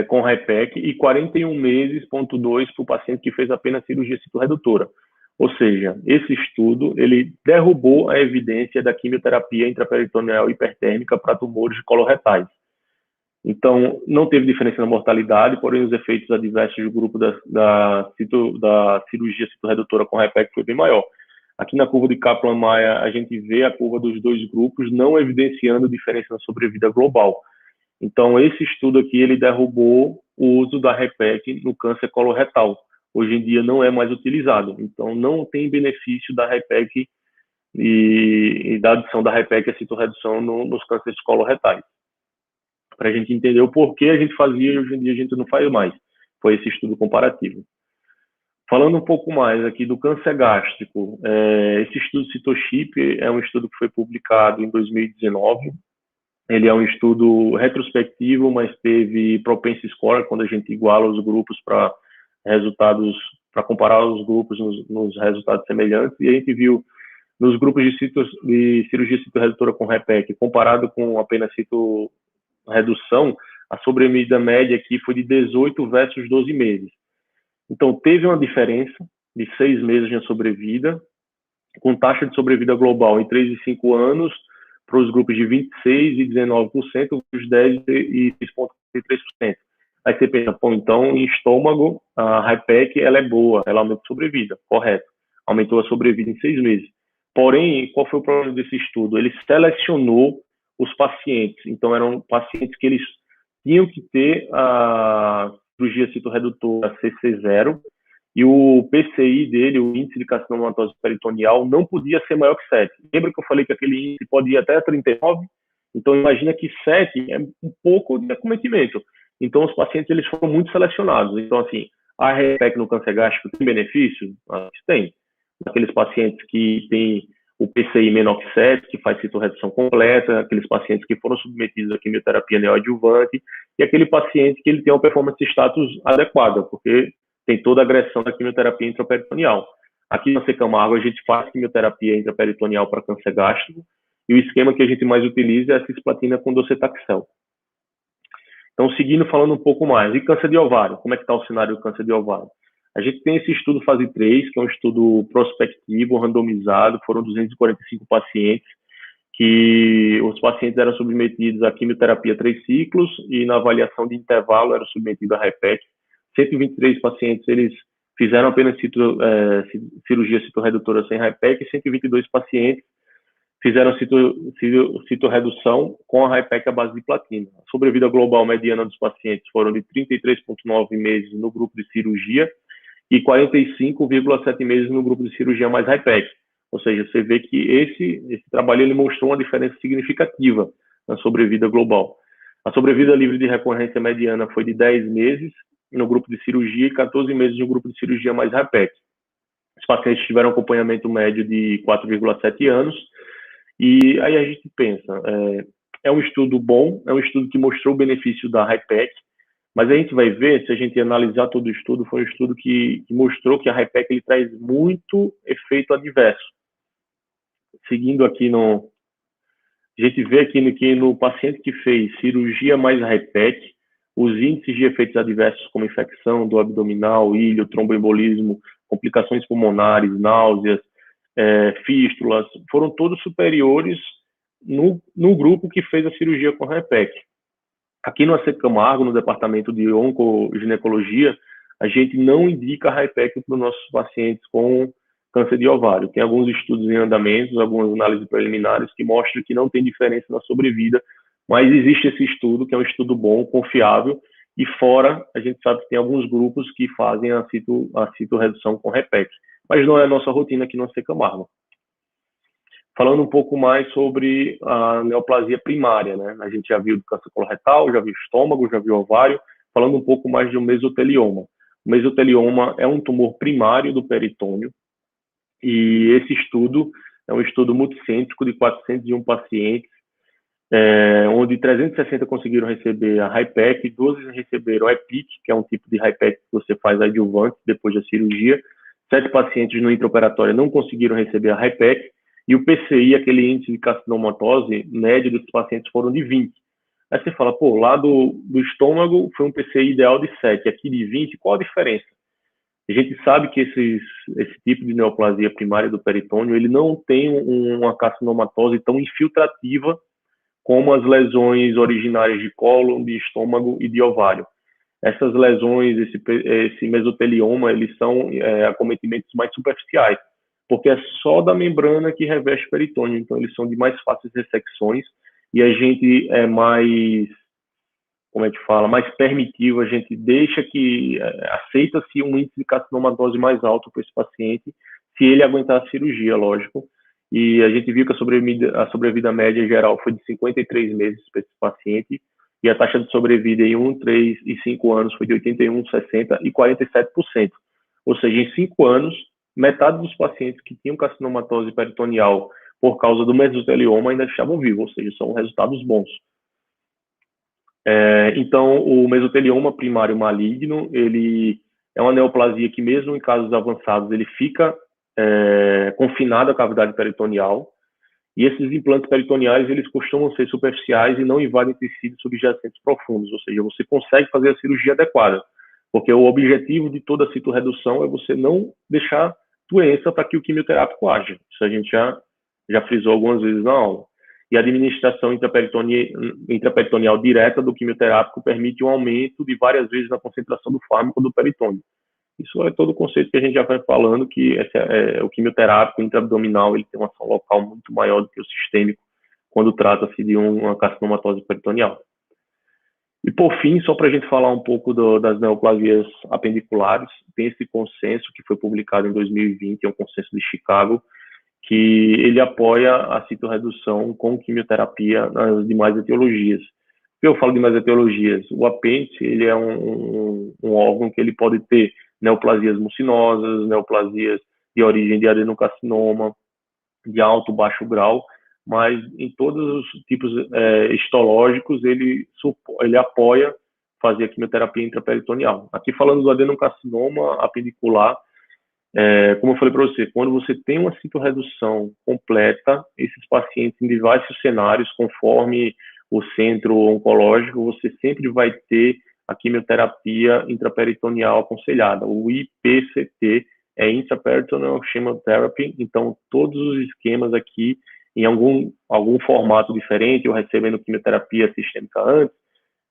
com HIPEC e 41 meses,2 para o paciente que fez apenas cirurgia citorredutora. Ou seja, esse estudo ele derrubou a evidência da quimioterapia intraperitoneal hipertérmica para tumores coloretais. Então, não teve diferença na mortalidade, porém os efeitos adversos do grupo da cirurgia citorredutora com HIPEC foi bem maior. Aqui na curva de Kaplan-Meier, a gente vê a curva dos dois grupos não evidenciando diferença na sobrevida global. Então, esse estudo aqui, ele derrubou o uso da HIPEC no câncer coloretal. Hoje em dia não é mais utilizado. Então, não tem benefício da HIPEC e da adição da HIPEC à citorredução nos cânceres coloretais. Para a gente entender o porquê a gente fazia e hoje em dia a gente não faz mais. Foi esse estudo comparativo. Falando um pouco mais aqui do câncer gástrico, esse estudo CITOCHIP é um estudo que foi publicado em 2019. Ele é um estudo retrospectivo, mas teve propensity score, quando a gente iguala os grupos para resultados, para comparar os grupos nos resultados semelhantes, e a gente viu nos grupos de cirurgia citorredutora com HIPEC, comparado com apenas citorredução, a sobrevida média aqui foi de 18 versus 12 meses. Então, teve uma diferença de 6 meses na sobrevida, com taxa de sobrevida global em 3 e 5 anos, para os grupos de 26% e 19%, os 10% e 6,33%. Aí você pensa, pô, então em estômago, a HIPEC ela é boa, ela aumenta a sobrevida, correto. Aumentou a sobrevida em 6 meses. Porém, qual foi o problema desse estudo? Ele selecionou os pacientes. Então, eram pacientes que eles tinham que ter a cirurgia citorredutora CC0 e o PCI dele, o índice de carcinomatose peritoneal, não podia ser maior que 7. Lembra que eu falei que aquele índice pode ir até 39? Então, imagina que 7 é um pouco de acometimento. Então, os pacientes eles foram muito selecionados. Então, assim, a HIPEC no câncer gástrico tem benefício? Tem. Aqueles pacientes que têm o PCI menor que 7, que faz citorredução completa, aqueles pacientes que foram submetidos à quimioterapia neoadjuvante, e aquele paciente que ele tem uma performance status adequada, porque tem toda a agressão da quimioterapia intraperitoneal. Aqui na Secamargo, a gente faz quimioterapia intraperitoneal para câncer gástrico, e o esquema que a gente mais utiliza é a cisplatina com docetaxel. Então, seguindo, falando um pouco mais. E câncer de ovário? Como é que está o cenário do câncer de ovário? A gente tem esse estudo fase 3, que é um estudo prospectivo, randomizado, foram 245 pacientes, que os pacientes eram submetidos à quimioterapia 3 ciclos, e na avaliação de intervalo eram submetidos à HIPEC. 123 pacientes, eles fizeram apenas cirurgia citorredutora sem HIPEC, e 122 pacientes fizeram citorredução com a HIPEC à base de platina. A sobrevida global mediana dos pacientes foram de 33,9 meses no grupo de cirurgia e 45,7 meses no grupo de cirurgia mais HIPEC. Ou seja, você vê que esse trabalho ele mostrou uma diferença significativa na sobrevida global. A sobrevida livre de recorrência mediana foi de 10 meses no grupo de cirurgia e 14 meses no grupo de cirurgia mais HIPEC. Os pacientes tiveram acompanhamento médio de 4,7 anos. E aí a gente pensa, é um estudo bom, é um estudo que mostrou o benefício da HIPEC, mas a gente vai ver, se a gente analisar todo o estudo, foi um estudo que mostrou que a HIPEC ele traz muito efeito adverso. Seguindo aqui a gente vê aqui que no paciente que fez cirurgia mais HIPEC, os índices de efeitos adversos como infecção do abdominal, ilho, tromboembolismo, complicações pulmonares, náuseas, fístulas, foram todos superiores no grupo que fez a cirurgia com HIPEC. Aqui no AC Camargo, no departamento de oncoginecologia, a gente não indica a HIPEC para os nossos pacientes com câncer de ovário. Tem alguns estudos em andamento, algumas análises preliminares que mostram que não tem diferença na sobrevida, mas existe esse estudo, que é um estudo bom, confiável, e fora, a gente sabe que tem alguns grupos que fazem a citorredução com HIPEC, mas não é a nossa rotina aqui no AC Camargo. Falando um pouco mais sobre a neoplasia primária, né? A gente já viu do câncer coloretal, já viu estômago, já viu ovário, falando um pouco mais de um mesotelioma. O mesotelioma é um tumor primário do peritônio, e esse estudo é um estudo multicêntrico de 401 pacientes, onde 360 conseguiram receber a HIPEC, 12 receberam a EPIC, que é um tipo de HIPEC que você faz adjuvante depois da cirurgia, 7 pacientes no intraoperatório não conseguiram receber a HIPEC, e o PCI, aquele índice de carcinomatose, médio desses pacientes foram de 20. Aí você fala, pô, lá do estômago foi um PCI ideal de 7, aqui de 20, qual a diferença? A gente sabe que esse tipo de neoplasia primária do peritônio, ele não tem uma carcinomatose tão infiltrativa como as lesões originárias de cólon, de estômago e de ovário. Essas lesões, esse mesotelioma, eles são acometimentos mais superficiais, porque é só da membrana que reveste o peritônio, então eles são de mais fáceis ressecções, e a gente é mais, como é que fala, mais permitivo, a gente deixa que, aceita-se um índice de carcinomatose mais alto para esse paciente, se ele aguentar a cirurgia, lógico. E a gente viu que a sobrevida média geral foi de 53 meses para esse paciente, e a taxa de sobrevida em 1, 3 e 5 anos foi de 81, 60 e 47%. Ou seja, em 5 anos, metade dos pacientes que tinham carcinomatose peritoneal por causa do mesotelioma ainda estavam vivos, ou seja, são resultados bons. Então, o mesotelioma primário maligno, ele é uma neoplasia que, mesmo em casos avançados, ele fica confinado à cavidade peritoneal, e esses implantes peritoneais, eles costumam ser superficiais e não invadem tecidos subjacentes profundos, ou seja, você consegue fazer a cirurgia adequada, porque o objetivo de toda a citorredução é você não deixar doença para que o quimioterápico haja. Isso a gente já frisou algumas vezes na aula. E a administração intraperitoneal direta do quimioterápico permite um aumento de várias vezes na concentração do fármaco do peritônio. Isso é todo o conceito que a gente já vai falando, que o quimioterápico intraabdominal ele tem uma ação local muito maior do que o sistêmico, quando trata-se de uma carcinomatose peritoneal. E, por fim, só para a gente falar um pouco das neoplasias apendiculares, tem esse consenso que foi publicado em 2020, é um consenso de Chicago, que ele apoia a citorredução com quimioterapia nas demais etiologias. Eu falo de mais etiologias. O apêndice, ele é um órgão que ele pode ter neoplasias mucinosas, neoplasias de origem de adenocarcinoma, de alto, baixo grau, mas em todos os tipos histológicos, ele apoia fazer a quimioterapia intraperitoneal. Aqui falando do adenocarcinoma apendicular, como eu falei para você, quando você tem uma citorredução completa, esses pacientes em diversos cenários, conforme o centro oncológico, você sempre vai ter a quimioterapia intraperitoneal aconselhada. O IPCT é Intraperitoneal Chemotherapy, então todos os esquemas aqui, em algum formato diferente, eu recebendo quimioterapia sistêmica antes,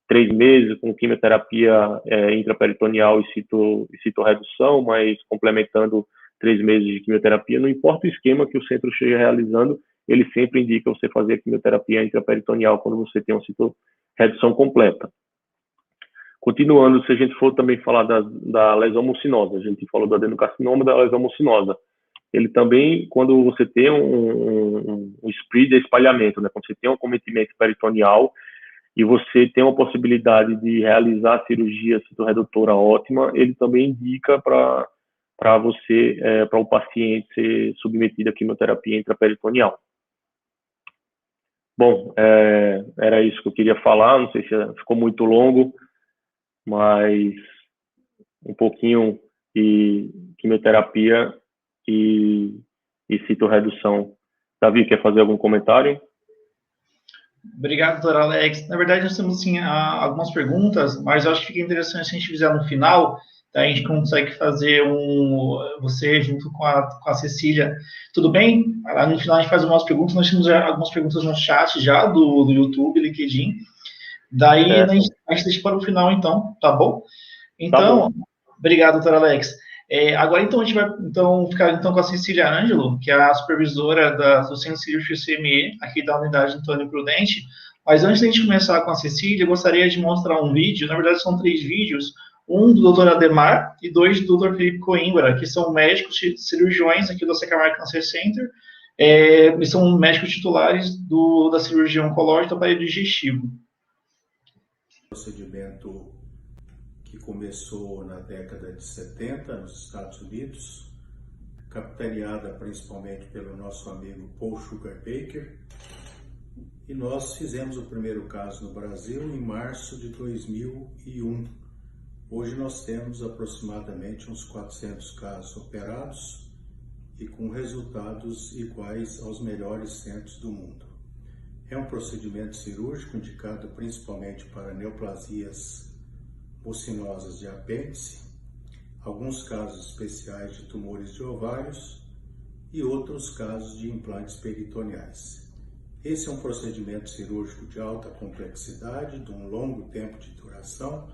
3 meses com quimioterapia intraperitoneal e citorredução, mas complementando 3 meses de quimioterapia, não importa o esquema que o centro esteja realizando, ele sempre indica você fazer a quimioterapia intraperitoneal quando você tem uma citorredução completa. Continuando, se a gente for também falar da lesão mucinosa, a gente falou do adenocarcinoma, da lesão mucinosa. Ele também, quando você tem um spread de espalhamento, né, quando você tem um acometimento peritoneal e você tem uma possibilidade de realizar a cirurgia citorredutora ótima, ele também indica para o paciente ser submetido à quimioterapia intraperitoneal. Bom, era isso que eu queria falar, não sei se ficou muito longo, mas um pouquinho de quimioterapia e citorredução. Davi, quer fazer algum comentário? Obrigado, doutor Alex. Na verdade, nós temos assim, algumas perguntas, mas eu acho que fica interessante se a gente fizer no final, tá? A gente consegue fazer você junto com a Cecília. Tudo bem? Lá no final a gente faz algumas perguntas, nós temos algumas perguntas no chat já do YouTube, LinkedIn. Daí a gente deixa para o final, então, tá bom? Então, tá bom. Obrigado, doutor Alex. Agora, então, a gente vai ficar com a Cecília Ângelo, que é a supervisora do Centro Cirúrgico CME, aqui da unidade Antônio Prudente. Mas antes de a gente começar com a Cecília, eu gostaria de mostrar um vídeo, na verdade são 3 vídeos, um do Dr. Ademar e 2 do Dr. Felipe Coimbra, que são médicos cirurgiões aqui do Secamar Cancer Center, e são médicos titulares da cirurgia oncológica do aparelho digestivo. Procedimento que começou na década de 70 nos Estados Unidos, capitaneada principalmente pelo nosso amigo Paul Sugar Baker, e nós fizemos o primeiro caso no Brasil em março de 2001. Hoje nós temos aproximadamente uns 400 casos operados e com resultados iguais aos melhores centros do mundo. É um procedimento cirúrgico indicado principalmente para neoplasias mucinosas de apêndice, alguns casos especiais de tumores de ovários e outros casos de implantes peritoneais. Esse é um procedimento cirúrgico de alta complexidade, de um longo tempo de duração,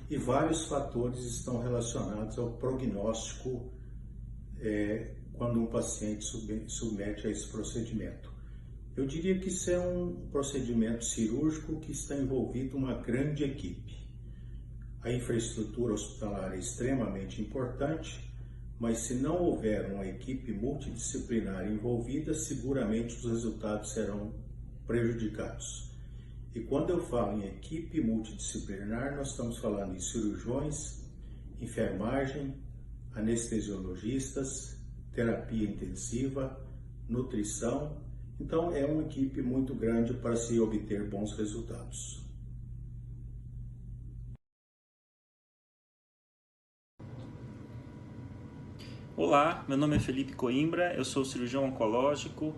e vários fatores estão relacionados ao prognóstico quando um paciente submete a esse procedimento. Eu diria que isso é um procedimento cirúrgico que está envolvido uma grande equipe. A infraestrutura hospitalar é extremamente importante, mas se não houver uma equipe multidisciplinar envolvida, seguramente os resultados serão prejudicados. E quando eu falo em equipe multidisciplinar, nós estamos falando em cirurgiões, enfermagem, anestesiologistas, terapia intensiva, nutrição. Então, é uma equipe muito grande para se obter bons resultados. Olá, meu nome é Felipe Coimbra, eu sou cirurgião oncológico,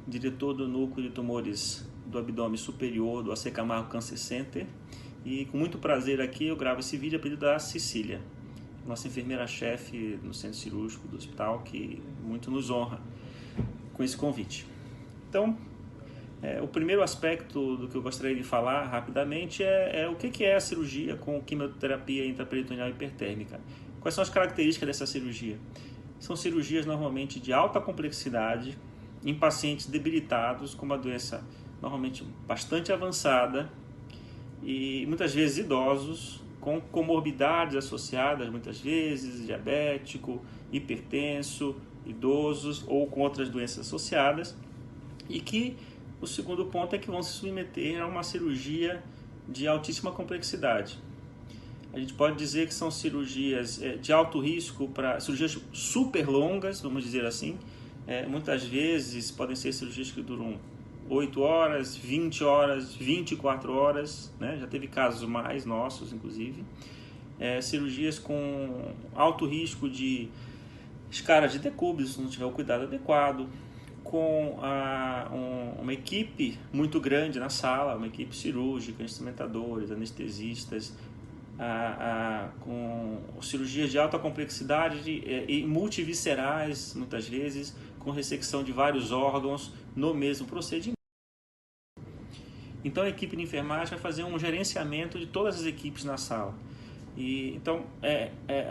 diretor do Núcleo de Tumores do Abdômen Superior do AC Camargo Cancer Center, e com muito prazer aqui eu gravo esse vídeo a pedido da Cecília, nossa enfermeira-chefe no centro cirúrgico do hospital, que muito nos honra com esse convite. Então, o primeiro aspecto do que eu gostaria de falar rapidamente é o que é a cirurgia com quimioterapia intraperitoneal hipertérmica. Quais são as características dessa cirurgia? São cirurgias normalmente de alta complexidade em pacientes debilitados com uma doença normalmente bastante avançada e muitas vezes idosos com comorbidades associadas, muitas vezes diabético, hipertenso, idosos ou com outras doenças associadas, e que o segundo ponto é que vão se submeter a uma cirurgia de altíssima complexidade. A gente pode dizer que são cirurgias de alto risco, para cirurgias super longas, vamos dizer assim. Muitas vezes podem ser cirurgias que duram 8 horas, 20 horas, 24 horas, né? Já teve casos mais nossos, inclusive. Cirurgias com alto risco de escara de decúbito, se não tiver o cuidado adequado, com uma equipe muito grande na sala, uma equipe cirúrgica, instrumentadores, anestesistas, com cirurgias de alta complexidade e multiviscerais, muitas vezes, com ressecção de vários órgãos no mesmo procedimento. Então a equipe de enfermagem vai fazer um gerenciamento de todas as equipes na sala. Então,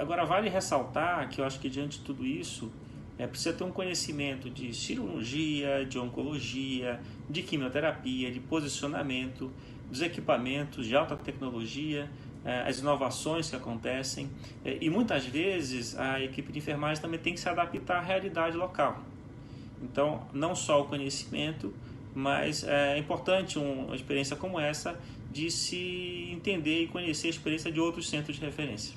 agora vale ressaltar que eu acho que diante de tudo isso, precisa ter um conhecimento de cirurgia, de oncologia, de quimioterapia, de posicionamento, dos equipamentos de alta tecnologia, as inovações que acontecem, e muitas vezes a equipe de enfermagem também tem que se adaptar à realidade local. Então, não só o conhecimento, mas é importante uma experiência como essa de se entender e conhecer a experiência de outros centros de referência.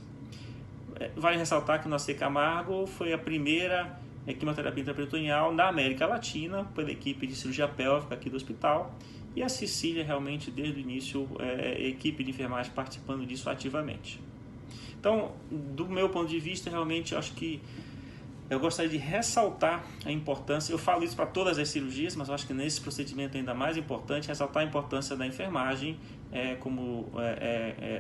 Vale ressaltar que o AC Camargo foi a primeira quimioterapia intraperitoneal na América Latina, pela equipe de cirurgia pélvica aqui do hospital, e a Cecília realmente desde o início a equipe de enfermagem participando disso ativamente. Então, do meu ponto de vista, realmente acho que eu gostaria de ressaltar a importância, eu falo isso para todas as cirurgias, mas eu acho que nesse procedimento é ainda mais importante ressaltar a importância da enfermagem,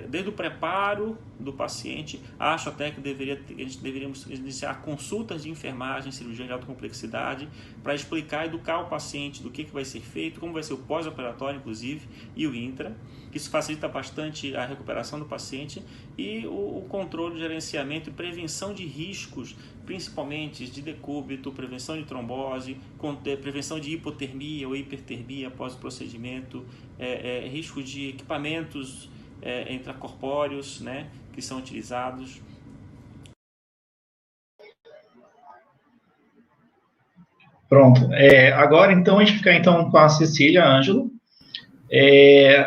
desde o preparo do paciente. Acho até que deveríamos iniciar consultas de enfermagem, cirurgia de alta complexidade, para explicar, educar o paciente do que vai ser feito, como vai ser o pós-operatório, inclusive, e o intra, que isso facilita bastante a recuperação do paciente, e o controle, gerenciamento e prevenção de riscos, principalmente de decúbito, prevenção de trombose, prevenção de hipotermia ou hipertermia após o procedimento, risco de equipamentos intracorpóreos, né, que são utilizados. Pronto. Agora, então, a gente fica então com a Cecília Ângelo.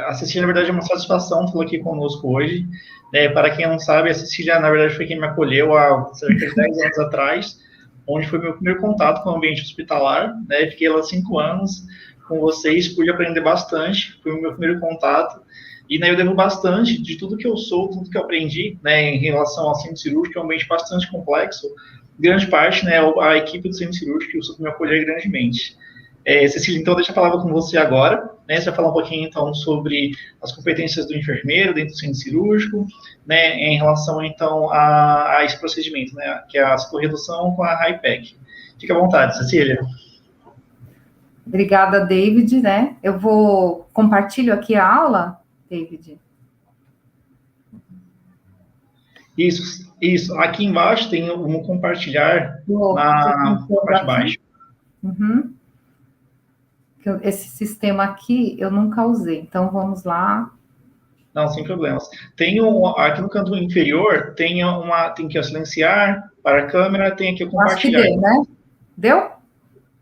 A Cecília, na verdade, é uma satisfação tê-la aqui conosco hoje. Para quem não sabe, a Cecília, na verdade, foi quem me acolheu há cerca de 10 anos atrás, onde foi meu primeiro contato com o ambiente hospitalar. Fiquei lá 5 anos com vocês, pude aprender bastante, foi o meu primeiro contato. E eu devo bastante de tudo que eu sou, tudo que eu aprendi, em relação ao centro cirúrgico, que é um ambiente bastante complexo. Grande parte, a equipe do centro cirúrgico que soube me acolher grandemente. Cecília, então, deixa a palavra com você agora. Você vai falar um pouquinho, então, sobre as competências do enfermeiro dentro do centro cirúrgico, em relação, então, a esse procedimento, que é a citoredução com a HIPEC. Fique à vontade, Cecília. Obrigada, David, Eu vou compartilho aqui a aula, David. Isso. Aqui embaixo tem um compartilhar na parte de baixo. Uhum. Esse sistema aqui eu nunca usei, então vamos lá. Não, sem problemas. Aqui no canto inferior tem que silenciar para a câmera, tem aqui o compartilhar. Acho que deu, Deu?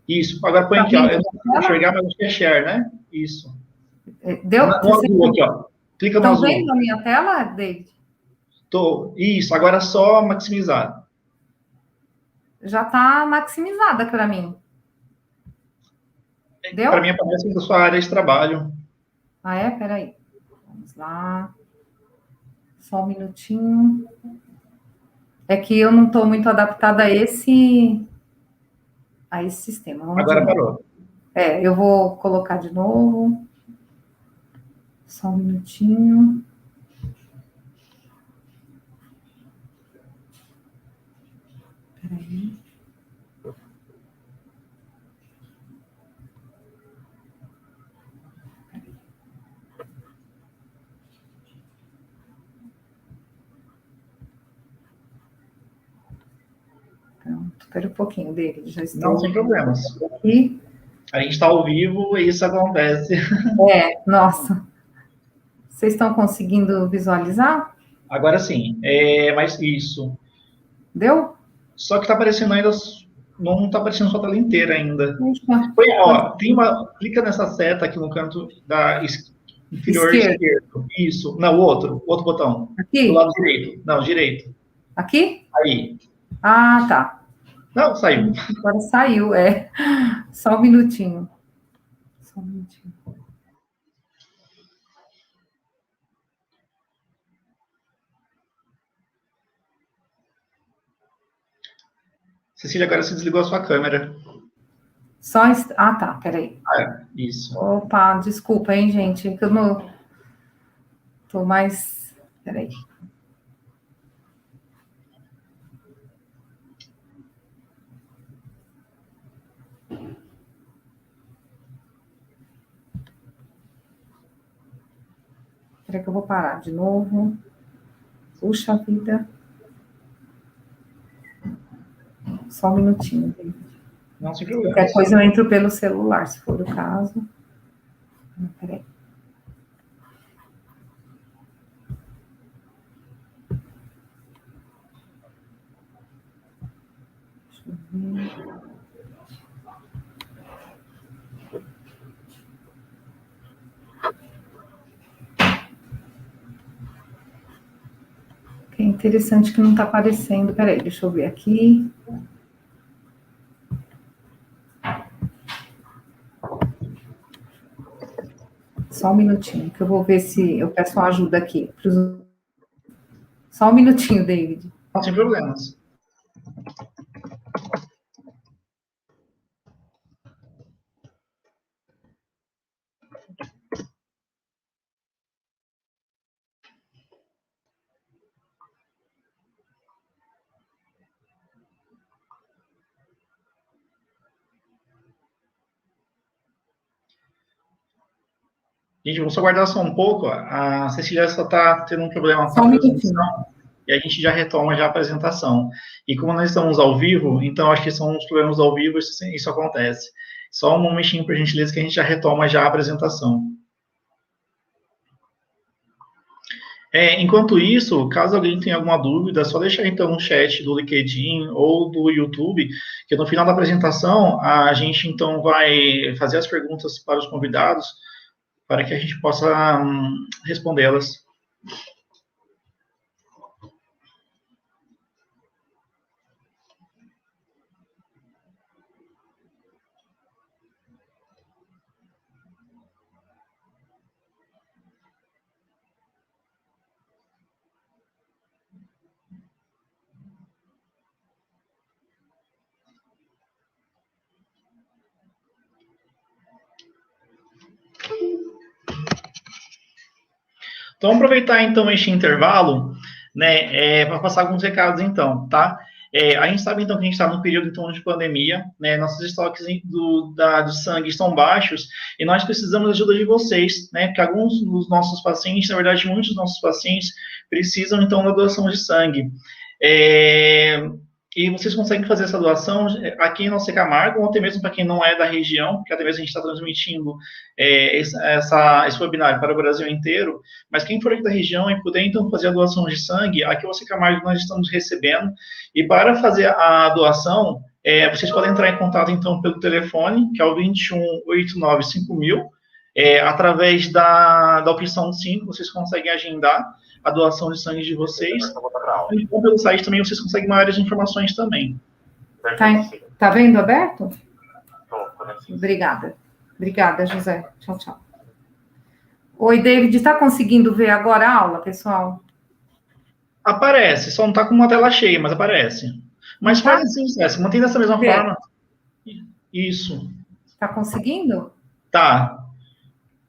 Isso. Agora põe aqui, ó. Eu não vou enxergar, mas acho que é share, Isso. Deu? No azul aqui, ó. Clica no azul. Estão vendo a minha tela, David? Isso. Agora é só maximizar. Já está maximizada para mim. Deu? Para mim aparece da sua área de trabalho. Peraí. Vamos lá. Só um minutinho. É que eu não estou muito adaptada a esse sistema. Agora parou. Eu vou colocar de novo. Só um minutinho. Peraí. Pronto, espera um pouquinho dele. Já estou. Não, sem problemas. Aqui. A gente está ao vivo e isso acontece. Nossa. Vocês estão conseguindo visualizar? Agora sim. Mas isso. Deu? Só que está aparecendo ainda. Não está aparecendo sua tela inteira ainda. Clica nessa seta aqui no canto da inferior esquerdo. Isso. Não, o outro botão. Aqui? Do lado direito. Não, direito. Aqui? Aí. Ah, tá. Não, saiu. Agora saiu, Só um minutinho. Cecília, agora você desligou a sua câmera. Tá, peraí. Isso. Opa, desculpa, hein, gente, que eu não tô mais... Peraí. Peraí que eu vou parar de novo. Puxa vida. Só um minutinho, David. Não se preocupe. Qualquer coisa eu entro pelo celular, se for o caso. Peraí. Deixa eu ver. É interessante que não está aparecendo. Peraí, deixa eu ver aqui. Só um minutinho, que eu vou ver se eu peço uma ajuda aqui. Só um minutinho, David. Não, sem problemas. Gente, vamos aguardar só um pouco. A Cecília só está tendo um problema com a transmissão e a gente já retoma já a apresentação. E como nós estamos ao vivo, então acho que são os problemas ao vivo, isso acontece. Só um momentinho, por gentileza, que a gente já retoma já a apresentação. Enquanto isso, caso alguém tenha alguma dúvida, é só deixar então no chat do LinkedIn ou do YouTube, que no final da apresentação a gente então vai fazer as perguntas para os convidados, para que a gente possa respondê-las. Então, vamos aproveitar, então, este intervalo, né, para passar alguns recados, então, tá? A gente sabe, então, que a gente está num período, então, de pandemia, né? Nossos estoques do sangue estão baixos e nós precisamos da ajuda de vocês, né? Porque alguns dos nossos pacientes, na verdade, muitos dos nossos pacientes precisam, então, da doação de sangue. E vocês conseguem fazer essa doação aqui em Nossa Camargo, ou até mesmo para quem não é da região, porque até mesmo a gente está transmitindo esse webinar para o Brasil inteiro, mas quem for aqui da região e puder, então, fazer a doação de sangue, aqui em Nossa Camargo nós estamos recebendo, e para fazer a doação, vocês podem entrar em contato, então, pelo telefone, que é o 21895000, através da opção 5, vocês conseguem agendar a doação de sangue de vocês. Então, pelo site também vocês conseguem maiores informações também. Tá vendo aberto? Obrigada. Obrigada, José. Tchau, tchau. Oi, David, está conseguindo ver agora a aula, pessoal? Aparece, só não está com uma tela cheia, mas aparece. Mas faz assim, César, mantém dessa mesma forma. Isso. Está conseguindo? Tá.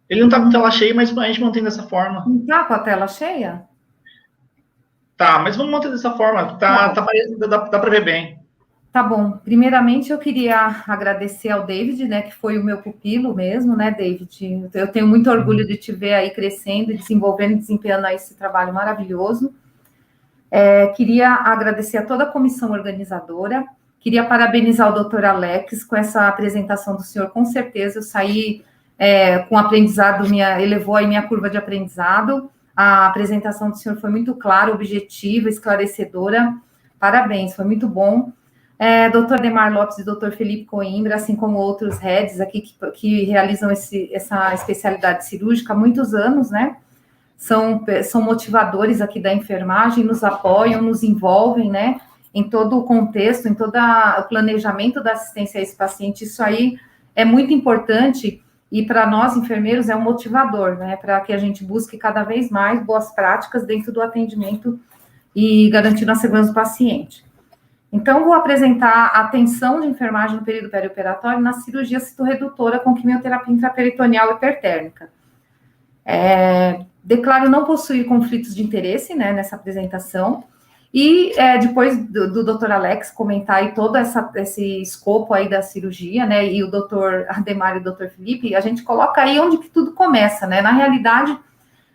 Ele não está com tela cheia, mas a gente mantém dessa forma. Não está com a tela cheia? Tá, mas vamos manter dessa forma. Tá dá para ver bem. Tá bom. Primeiramente, eu queria agradecer ao David, né, que foi o meu pupilo mesmo, né, David? Eu tenho muito orgulho de te ver aí crescendo, desenvolvendo, desempenhando aí esse trabalho maravilhoso. Queria agradecer a toda a comissão organizadora. Queria parabenizar o Dr. Alex com essa apresentação do senhor. Com certeza, eu saí com aprendizado, elevou aí minha curva de aprendizado. A apresentação do senhor foi muito clara, objetiva, esclarecedora. Parabéns, foi muito bom. Dr. Demar Lopes e Dr. Felipe Coimbra, assim como outros heads aqui que realizam essa especialidade cirúrgica há muitos anos, né? São motivadores aqui da enfermagem, nos apoiam, nos envolvem, né? Em todo o contexto, em todo o planejamento da assistência a esse paciente. Isso aí é muito importante. E para nós, enfermeiros, é um motivador, né? Para que a gente busque cada vez mais boas práticas dentro do atendimento e garantindo a segurança do paciente. Então, vou apresentar a atenção de enfermagem no período perioperatório na cirurgia citoredutora com quimioterapia intraperitoneal hipertérmica. Declaro não possuir conflitos de interesse, né, nessa apresentação. E depois do Dr. Alex comentar aí todo esse escopo aí da cirurgia, né, e o Dr. Ademar e o Dr. Felipe, a gente coloca aí onde que tudo começa, né? Na realidade,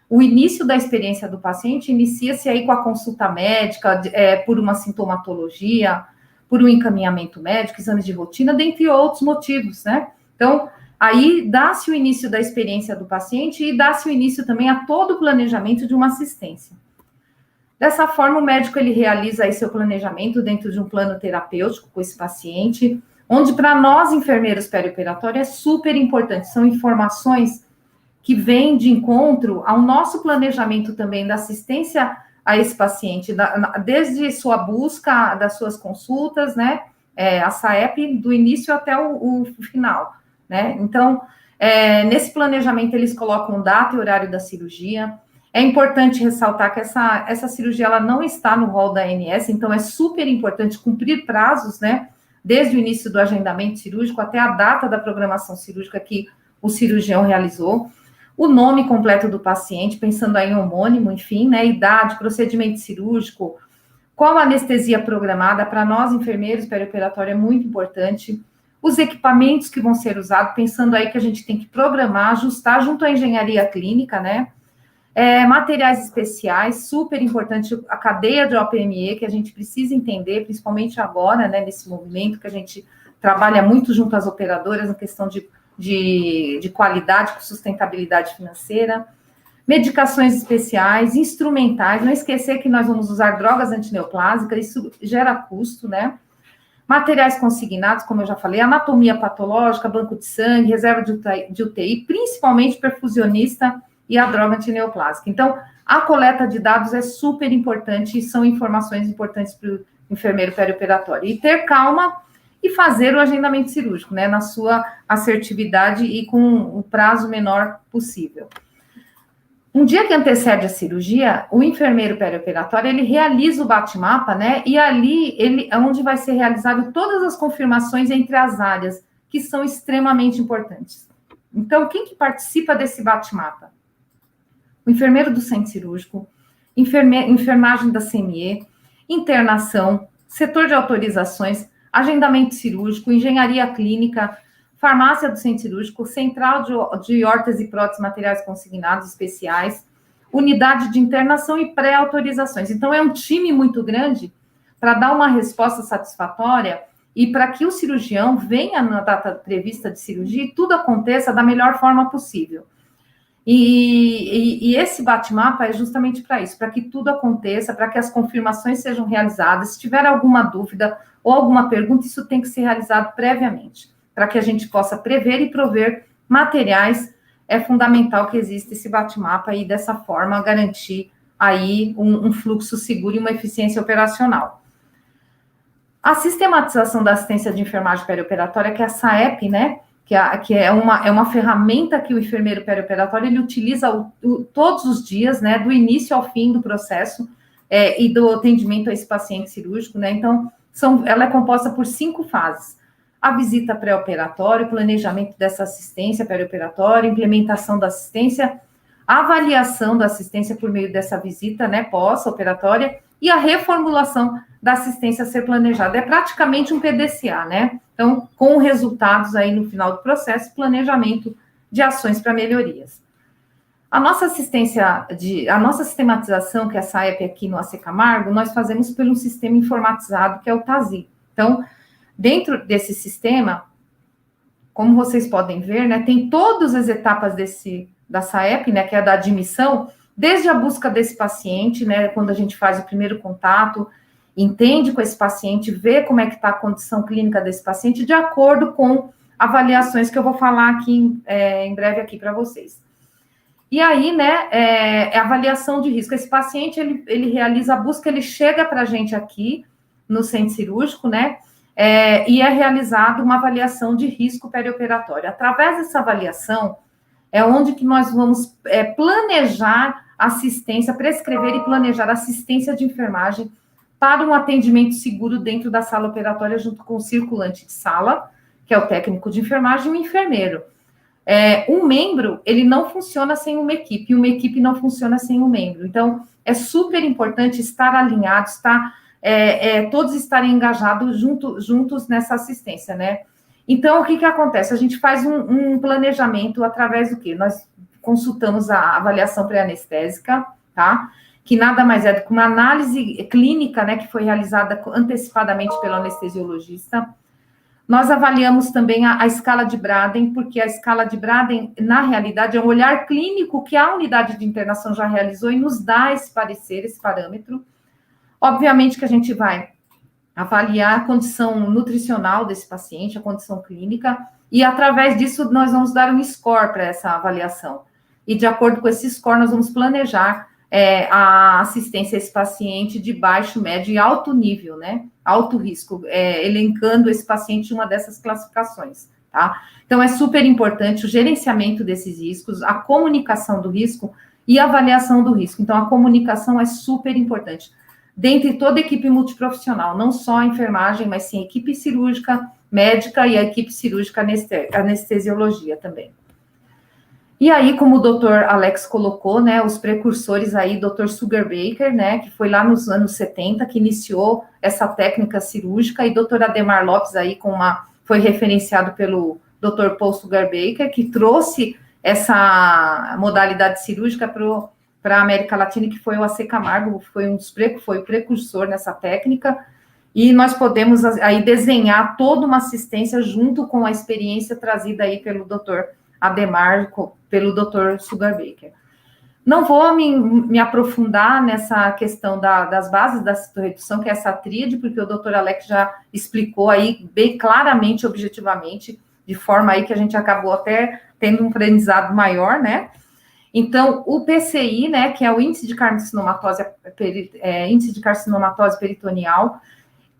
o início da experiência do paciente inicia-se aí com a consulta médica, por uma sintomatologia, por um encaminhamento médico, exames de rotina, dentre outros motivos, né? Então, aí dá-se o início da experiência do paciente e dá-se o início também a todo o planejamento de uma assistência. Dessa forma, o médico ele realiza aí seu planejamento dentro de um plano terapêutico com esse paciente, onde para nós, enfermeiros perioperatórios, é super importante. São informações que vêm de encontro ao nosso planejamento também da assistência a esse paciente, desde sua busca, das suas consultas, né? A SAEP, do início até o final, né? Então, nesse planejamento, eles colocam data e horário da cirurgia. É importante ressaltar que essa cirurgia ela não está no rol da ANS, então é super importante cumprir prazos, né? Desde o início do agendamento cirúrgico até a data da programação cirúrgica que o cirurgião realizou. O nome completo do paciente, pensando aí em homônimo, enfim, né? Idade, procedimento cirúrgico, qual anestesia programada, para nós enfermeiros perioperatório é muito importante. Os equipamentos que vão ser usados, pensando aí que a gente tem que programar, ajustar junto à engenharia clínica, né? Materiais especiais, super importante, a cadeia de OPME, que a gente precisa entender, principalmente agora, né, nesse movimento que a gente trabalha muito junto às operadoras, na questão de qualidade, com sustentabilidade financeira, medicações especiais, instrumentais, não esquecer que nós vamos usar drogas antineoplásicas, isso gera custo, né? materiais consignados, como eu já falei, anatomia patológica, banco de sangue, reserva de UTI, principalmente perfusionista e a droga antineoplásica. Então, a coleta de dados é super importante e são informações importantes para o enfermeiro perioperatório. E ter calma e fazer o agendamento cirúrgico, né, na sua assertividade e com o prazo menor possível. Um dia que antecede a cirurgia, o enfermeiro perioperatório, ele realiza o bate-mapa, né, e ali é onde vai ser realizado todas as confirmações entre as áreas, que são extremamente importantes. Então, quem que participa desse bate-mapa? O enfermeiro do centro cirúrgico, enfermagem da CME, internação, setor de autorizações, agendamento cirúrgico, engenharia clínica, farmácia do centro cirúrgico, central de órtese e próteses materiais consignados especiais, unidade de internação e pré-autorizações. Então, é um time muito grande para dar uma resposta satisfatória e para que o cirurgião venha na data prevista de cirurgia e tudo aconteça da melhor forma possível. E esse bate-mapa é justamente para isso, para que tudo aconteça, para que as confirmações sejam realizadas. Se tiver alguma dúvida ou alguma pergunta, isso tem que ser realizado previamente, para que a gente possa prever e prover materiais. É fundamental que exista esse bate-mapa e, dessa forma, garantir aí um fluxo seguro e uma eficiência operacional. A sistematização da assistência de enfermagem perioperatória, que é a SAEP, né, que é uma ferramenta que o enfermeiro perioperatório ele utiliza todos os dias, né, do início ao fim do processo e do atendimento a esse paciente cirúrgico, né. Então, ela é composta por 5 fases: a visita pré-operatória, o planejamento dessa assistência perioperatória, implementação da assistência, a avaliação da assistência por meio dessa visita, né, pós-operatória, e a reformulação da assistência a ser planejada. É praticamente um PDCA, né? Então, com resultados aí no final do processo, planejamento de ações para melhorias. A nossa sistematização, que é a SAEP aqui no AC Camargo, nós fazemos pelo sistema informatizado, que é o TASI. Então, dentro desse sistema, como vocês podem ver, né, tem todas as etapas da SAEP, né, que é a da admissão, desde a busca desse paciente, né, quando a gente faz o primeiro contato, entende com esse paciente, vê como é que está a condição clínica desse paciente, de acordo com avaliações que eu vou falar aqui em breve aqui para vocês. E aí, né, é avaliação de risco. Esse paciente, ele realiza a busca, ele chega para a gente aqui no centro cirúrgico, né, e é realizada uma avaliação de risco perioperatório. Através dessa avaliação, é onde que nós vamos planejar assistência, prescrever e planejar assistência de enfermagem para um atendimento seguro dentro da sala operatória, junto com o circulante de sala, que é o técnico de enfermagem, e o enfermeiro. Um membro, ele não funciona sem uma equipe não funciona sem um membro. Então, é super importante estar alinhados, todos estarem engajados juntos nessa assistência, né? Então, o que acontece? A gente faz um planejamento através do quê? Nós consultamos a avaliação pré-anestésica, tá? Que nada mais é do que uma análise clínica, né, que foi realizada antecipadamente pelo anestesiologista. Nós avaliamos também a escala de Braden, porque a escala de Braden, na realidade, é um olhar clínico que a unidade de internação já realizou e nos dá esse parecer, esse parâmetro. Obviamente que a gente vai avaliar a condição nutricional desse paciente, a condição clínica, e através disso nós vamos dar um score para essa avaliação. E de acordo com esse score, nós vamos planejar a assistência a esse paciente de baixo, médio e alto nível, né? Alto risco, elencando esse paciente em uma dessas classificações, tá? Então, é super importante o gerenciamento desses riscos, a comunicação do risco e a avaliação do risco. Então, a comunicação é super importante. Dentre toda a equipe multiprofissional, não só a enfermagem, mas sim a equipe cirúrgica, médica e a equipe cirúrgica anestesiologia também. E aí, como o doutor Alex colocou, né, os precursores aí, doutor Sugar Baker, né, que foi lá nos anos 70, que iniciou essa técnica cirúrgica, e doutor Ademar Lopes aí, foi referenciado pelo doutor Paul Sugar Baker, que trouxe essa modalidade cirúrgica para a América Latina, que foi o AC Camargo, foi o precursor nessa técnica, e nós podemos aí desenhar toda uma assistência junto com a experiência trazida aí pelo doutor Ademar, pelo Dr. Sugar Baker. Não vou me aprofundar nessa questão das bases da citorredução, que é essa tríade, porque o doutor Alex já explicou aí bem claramente, objetivamente, de forma aí que a gente acabou até tendo um aprendizado maior, né? Então, o PCI, né, que é o índice de carcinomatose peritoneal,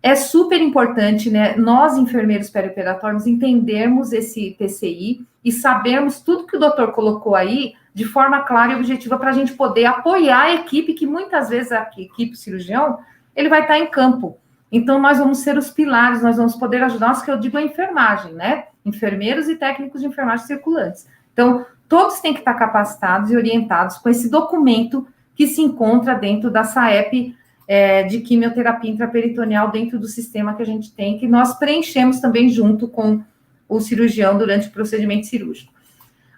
é super importante, né, nós, enfermeiros perioperatórios, entendermos esse PCI e sabermos tudo que o doutor colocou aí de forma clara e objetiva para a gente poder apoiar a equipe, que muitas vezes a equipe cirurgião, ele vai estar em campo. Então, nós vamos ser os pilares, nós vamos poder ajudar, nós que eu digo a enfermagem, né, enfermeiros e técnicos de enfermagem circulantes. Então, todos têm que estar capacitados e orientados com esse documento que se encontra dentro da SAEP, de quimioterapia intraperitoneal dentro do sistema que a gente tem, que nós preenchemos também junto com o cirurgião durante o procedimento cirúrgico.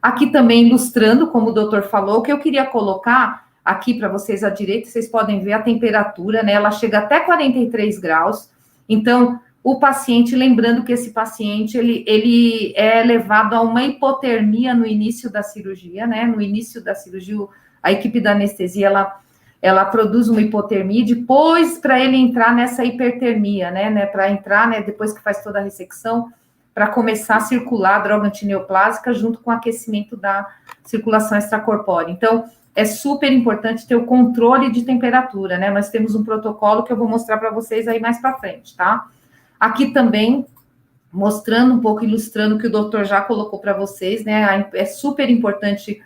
Aqui também ilustrando, como o doutor falou, o que eu queria colocar aqui para vocês à direita, vocês podem ver a temperatura, né? Ela chega até 43 graus. Então, o paciente, lembrando que esse paciente, ele é levado a uma hipotermia no início da cirurgia, né? No início da cirurgia, a equipe da anestesia, ela produz uma hipotermia, depois para ele entrar nessa hipertermia, né, para entrar, né, depois que faz toda a ressecção, para começar a circular a droga antineoplásica junto com o aquecimento da circulação extracorpórea. Então, é super importante ter o controle de temperatura, né, nós temos um protocolo que eu vou mostrar para vocês aí mais para frente, tá? Aqui também, mostrando um pouco, ilustrando o que o doutor já colocou para vocês, né, é super importante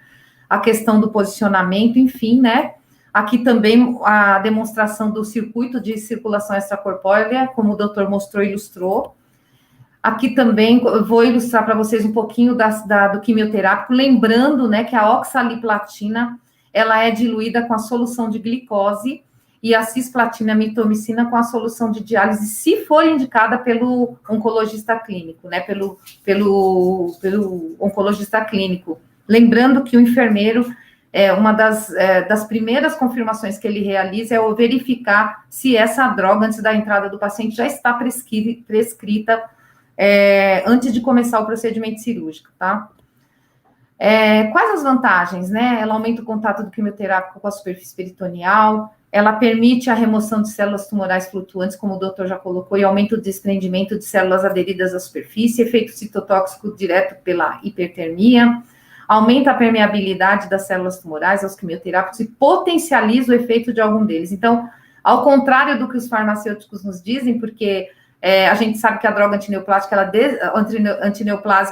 a questão do posicionamento, enfim, né. Aqui também a demonstração do circuito de circulação extracorpórea, como o doutor mostrou e ilustrou. Aqui também eu vou ilustrar para vocês um pouquinho do quimioterápico, lembrando, né, que a oxaliplatina, ela é diluída com a solução de glicose e a cisplatina mitomicina com a solução de diálise, se for indicada pelo oncologista clínico, né, pelo oncologista clínico. Lembrando que o enfermeiro, uma das primeiras confirmações que ele realiza é o verificar se essa droga, antes da entrada do paciente, já está prescrita antes de começar o procedimento cirúrgico, tá? Quais as vantagens, né? Ela aumenta o contato do quimioterápico com a superfície peritoneal, ela permite a remoção de células tumorais flutuantes, como o doutor já colocou, e aumenta o desprendimento de células aderidas à superfície, efeito citotóxico direto pela hipertermia, aumenta a permeabilidade das células tumorais aos quimioterápicos e potencializa o efeito de algum deles. Então, ao contrário do que os farmacêuticos nos dizem, porque a gente sabe que a droga antineoplásica,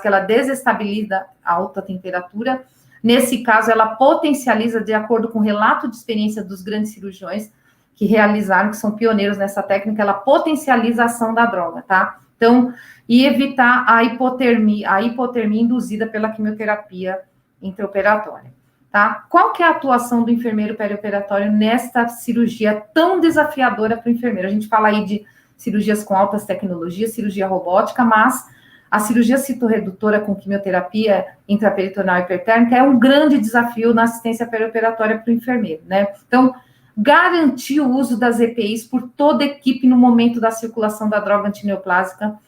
ela desestabiliza a alta temperatura. Nesse caso, ela potencializa, de acordo com o relato de experiência dos grandes cirurgiões que realizaram, que são pioneiros nessa técnica, ela potencializa a ação da droga, tá? Então, e evitar a hipotermia induzida pela quimioterapia intraoperatória, tá? Qual que é a atuação do enfermeiro perioperatório nesta cirurgia tão desafiadora para o enfermeiro? A gente fala aí de cirurgias com altas tecnologias, cirurgia robótica, mas a cirurgia citorredutora com quimioterapia intraperitoneal hipertérmica é um grande desafio na assistência perioperatória para o enfermeiro, né? Então, garantir o uso das EPIs por toda a equipe no momento da circulação da droga antineoplásica,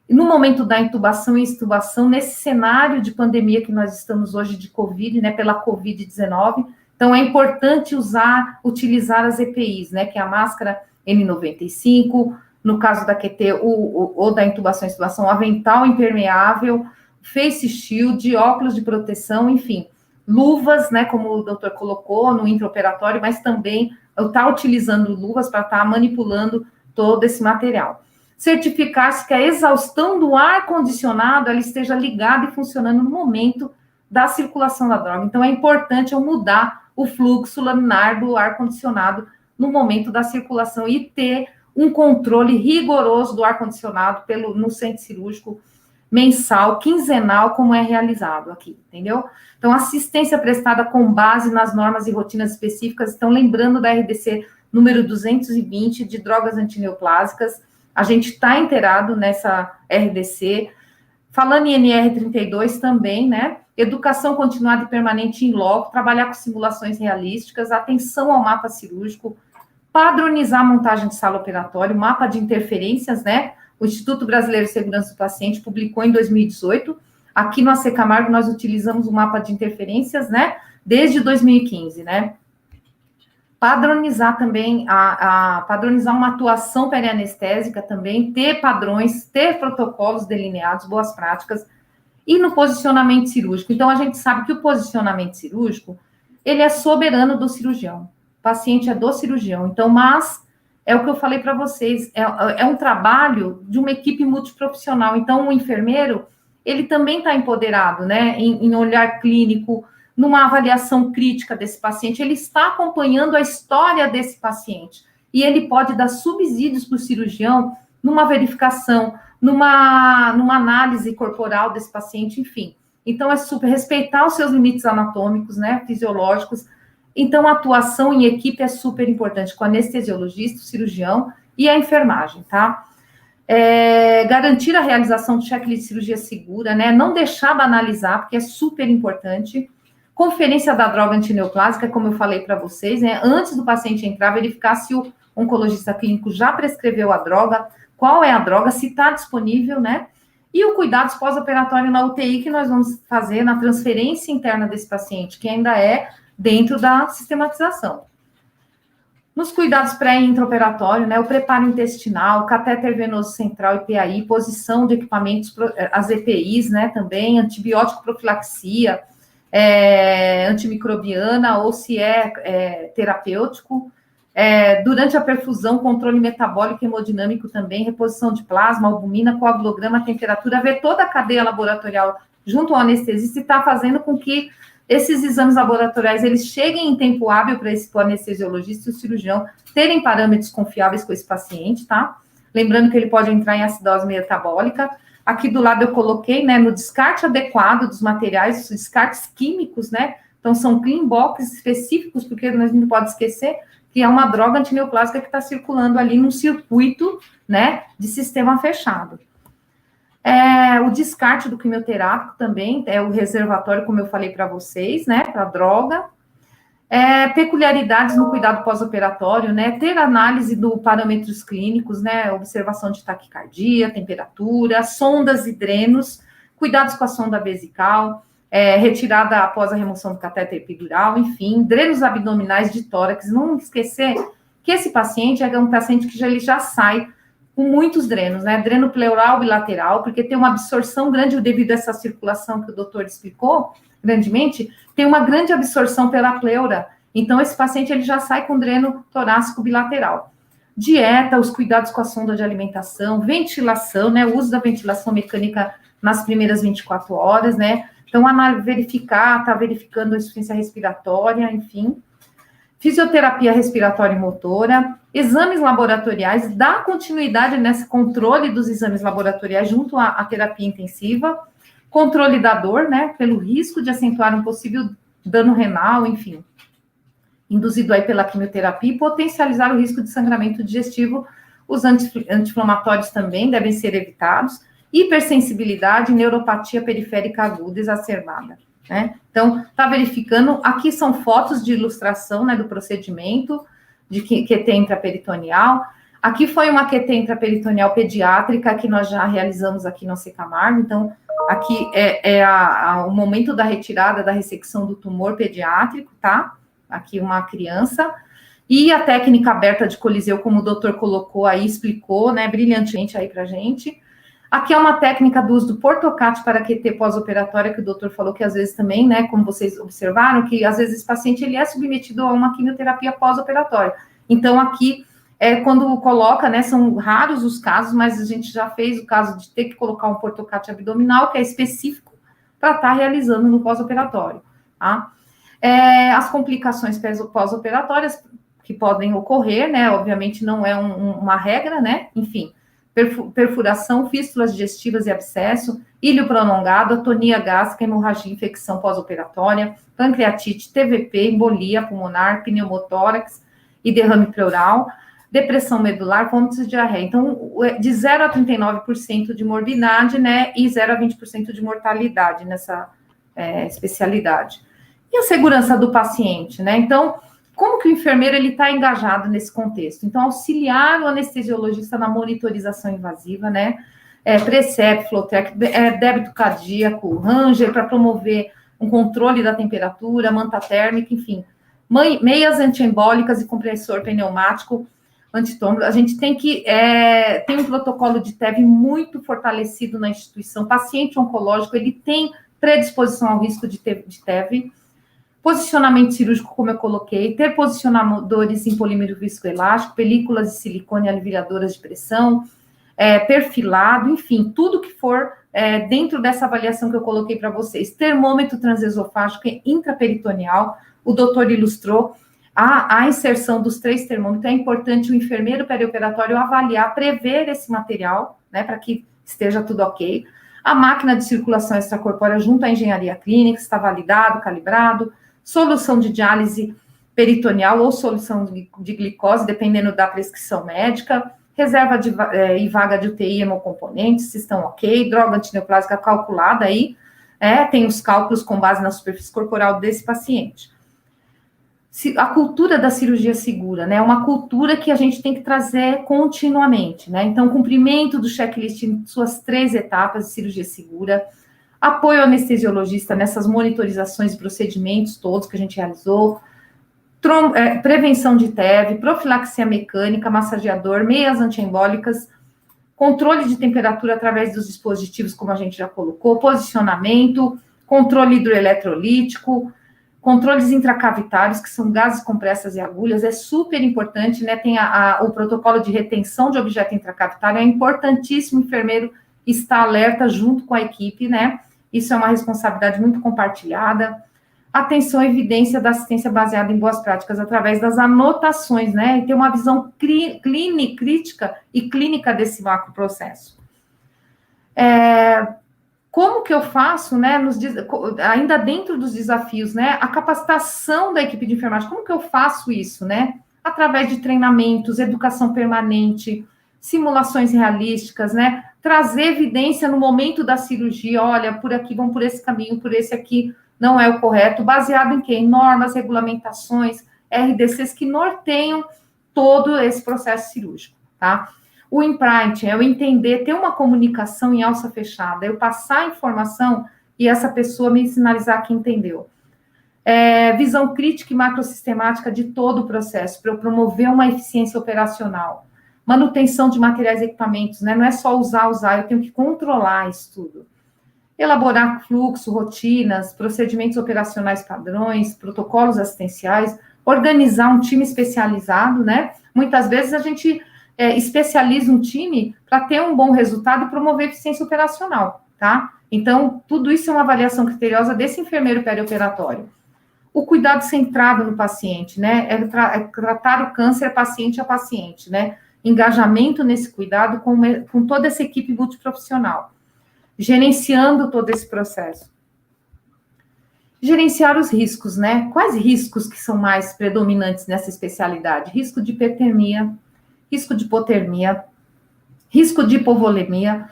no momento da intubação e extubação, nesse cenário de pandemia que nós estamos hoje de Covid, né, pela Covid-19. Então, é importante utilizar as EPIs, né, que é a máscara N95, no caso da QT, ou da intubação e extubação, avental impermeável, face shield, óculos de proteção, enfim, luvas, né, como o doutor colocou no intraoperatório, mas também estar utilizando luvas para estar manipulando todo esse material. Certificar-se que a exaustão do ar-condicionado ela esteja ligada e funcionando no momento da circulação da droga. Então, é importante eu mudar o fluxo laminar do ar-condicionado no momento da circulação e ter um controle rigoroso do ar-condicionado no centro cirúrgico mensal, quinzenal, como é realizado aqui, entendeu? Então, assistência prestada com base nas normas e rotinas específicas, estão lembrando da RDC número 220 de drogas antineoplásicas, a gente está inteirado nessa RDC, falando em NR32 também, né? Educação continuada e permanente em loco, trabalhar com simulações realísticas, atenção ao mapa cirúrgico, padronizar a montagem de sala operatória, mapa de interferências, né? O Instituto Brasileiro de Segurança do Paciente publicou em 2018. Aqui no AC Camargo nós utilizamos o mapa de interferências, né? desde 2015, né? Padronizar também, padronizar uma atuação perianestésica também, ter padrões, ter protocolos delineados, boas práticas, e no posicionamento cirúrgico. Então, a gente sabe que o posicionamento cirúrgico, ele é soberano do cirurgião. O paciente é do cirurgião. Então, mas, é o que eu falei para vocês, é um trabalho de uma equipe multiprofissional. Então, o enfermeiro, ele também está empoderado, né, em olhar clínico, numa avaliação crítica desse paciente, ele está acompanhando a história desse paciente, e ele pode dar subsídios para o cirurgião numa verificação, numa análise corporal desse paciente, enfim. Então, é super respeitar os seus limites anatômicos, né, fisiológicos. Então, a atuação em equipe é super importante, com o anestesiologista, o cirurgião e a enfermagem, tá? Garantir a realização de checklist de cirurgia segura, né, não deixar banalizar, porque é super importante. Conferência da droga antineoplásica, como eu falei para vocês, né? Antes do paciente entrar, verificar se o oncologista clínico já prescreveu a droga, qual é a droga, se está disponível, né? E o cuidados pós-operatório na UTI, que nós vamos fazer na transferência interna desse paciente, que ainda é dentro da sistematização. Nos cuidados pré e intraoperatório, né? O preparo intestinal, catéter venoso central e PAI, posição de equipamentos, as EPIs, né? Também, antibiótico profilaxia, antimicrobiana ou se é terapêutico, durante a perfusão, controle metabólico e hemodinâmico também, reposição de plasma, albumina, coagulograma, temperatura, ver toda a cadeia laboratorial junto ao anestesista e está fazendo com que esses exames laboratoriais, eles cheguem em tempo hábil para esse anestesiologista e o cirurgião terem parâmetros confiáveis com esse paciente, tá? Lembrando que ele pode entrar em acidose metabólica. Aqui do lado eu coloquei, né, no descarte adequado dos materiais, os descartes químicos, né, então são clean box específicos, porque a gente não pode esquecer que é uma droga antineoplásica que está circulando ali num circuito, né, de sistema fechado. O descarte do quimioterápico também, é o reservatório, como eu falei para vocês, né, para droga. Peculiaridades no cuidado pós-operatório, né, ter análise dos parâmetros clínicos, né, observação de taquicardia, temperatura, sondas e drenos, cuidados com a sonda vesical, retirada após a remoção do catéter epidural, enfim, drenos abdominais de tórax. Não esquecer que esse paciente é um paciente que ele já sai com muitos drenos, né, dreno pleural bilateral, porque tem uma absorção grande devido a essa circulação que o doutor explicou, grandemente, tem uma grande absorção pela pleura. Então, esse paciente ele já sai com dreno torácico bilateral. Dieta, os cuidados com a sonda de alimentação, ventilação, né? O uso da ventilação mecânica nas primeiras 24 horas, né? Então, tá verificando a insuficiência respiratória, enfim. Fisioterapia respiratória e motora, exames laboratoriais, dar continuidade nesse controle dos exames laboratoriais junto à terapia intensiva, controle da dor, né, pelo risco de acentuar um possível dano renal, enfim, induzido aí pela quimioterapia, e potencializar o risco de sangramento digestivo. Os anti-inflamatórios também devem ser evitados. Hipersensibilidade, neuropatia periférica aguda exacerbada, né? Então, tá verificando, aqui são fotos de ilustração, né, do procedimento de QT intraperitoneal. Aqui foi uma QT intraperitoneal pediátrica que nós já realizamos aqui no AC Camargo. Então, aqui o momento da retirada da ressecção do tumor pediátrico, tá? Aqui uma criança. E a técnica aberta de Coliseu, como o doutor colocou aí, explicou, né, brilhantemente aí pra gente. Aqui é uma técnica do uso do Portocat para QT pós-operatória, que o doutor falou que às vezes também, né, como vocês observaram, que às vezes esse paciente ele é submetido a uma quimioterapia pós-operatória. Então, aqui, quando coloca, né, são raros os casos, mas a gente já fez o caso de ter que colocar um Portocat abdominal, que é específico para estar realizando no pós-operatório, tá? As complicações pós-operatórias que podem ocorrer, né, obviamente não é uma regra, né, enfim, perfuração, fístulas digestivas e abscesso, ilho prolongado, atonia gástrica, hemorragia, infecção pós-operatória, pancreatite, TVP, embolia pulmonar, pneumotórax e derrame pleural, depressão medular, vômitos e diarreia. Então, de 0 a 39% de morbidade, né, e 0 a 20% de mortalidade nessa especialidade. E a segurança do paciente, né? Então, como que o enfermeiro ele está engajado nesse contexto? Então, auxiliar o anestesiologista na monitorização invasiva, né? Precept, Flowtrack, débito cardíaco, Ranger, para promover um controle da temperatura, manta térmica, enfim, meias antiembólicas e compressor pneumático antitômico. A gente tem um protocolo de TEV muito fortalecido na instituição. O paciente oncológico, ele tem predisposição ao risco de TEV. Posicionamento cirúrgico, como eu coloquei, ter posicionadores em polímero viscoelástico, películas de silicone aliviadoras de pressão, perfilado, enfim, tudo que for dentro dessa avaliação que eu coloquei para vocês. Termômetro transesofágico intraperitoneal, o doutor ilustrou a inserção dos 3 termômetros. É importante o enfermeiro perioperatório avaliar, prever esse material, né, para que esteja tudo ok. A máquina de circulação extracorpórea junto à engenharia clínica, está validado, calibrado. Solução de diálise peritoneal ou solução de glicose, dependendo da prescrição médica. Reserva e vaga de UTI hemocomponentes, se estão ok. Droga antineoplásica calculada aí. Tem os cálculos com base na superfície corporal desse paciente. A cultura da cirurgia segura, né? É uma cultura que a gente tem que trazer continuamente, né? Então, cumprimento do checklist em suas 3 etapas de cirurgia segura, apoio ao anestesiologista nessas monitorizações e procedimentos todos que a gente realizou, prevenção de TEV, profilaxia mecânica, massageador, meias antiembólicas, controle de temperatura através dos dispositivos, como a gente já colocou, posicionamento, controle hidroeletrolítico, controles intracavitários, que são gases, compressas e agulhas, é super importante, né? Tem o protocolo de retenção de objeto intracavitário, é importantíssimo o enfermeiro estar alerta junto com a equipe, né? Isso é uma responsabilidade muito compartilhada. Atenção à evidência da assistência baseada em boas práticas através das anotações, né? E ter uma visão crítica e clínica desse macro processo. Como que eu faço, né, ainda dentro dos desafios, né, a capacitação da equipe de enfermagem, como que eu faço isso, né? Através de treinamentos, educação permanente, simulações realísticas, né? Trazer evidência no momento da cirurgia, olha, por aqui, vamos por esse caminho, por esse aqui não é o correto, baseado em quê? Em normas, regulamentações, RDCs que norteiam todo esse processo cirúrgico, tá? O imprinting é eu entender, ter uma comunicação em alça fechada, eu passar a informação e essa pessoa me sinalizar que entendeu. Visão crítica e macrosistemática de todo o processo, para eu promover uma eficiência operacional. Manutenção de materiais e equipamentos, né? Não é só usar, eu tenho que controlar isso tudo. Elaborar fluxo, rotinas, procedimentos operacionais padrões, protocolos assistenciais, organizar um time especializado, né? Muitas vezes a gente especializa um time para ter um bom resultado e promover eficiência operacional, tá? Então, tudo isso é uma avaliação criteriosa desse enfermeiro perioperatório. O cuidado centrado no paciente, né? Tratar o câncer paciente a paciente, né? Engajamento nesse cuidado com toda essa equipe multiprofissional, gerenciando todo esse processo. Gerenciar os riscos, né? Quais riscos que são mais predominantes nessa especialidade? Risco de hipertermia, risco de hipotermia, risco de hipovolemia,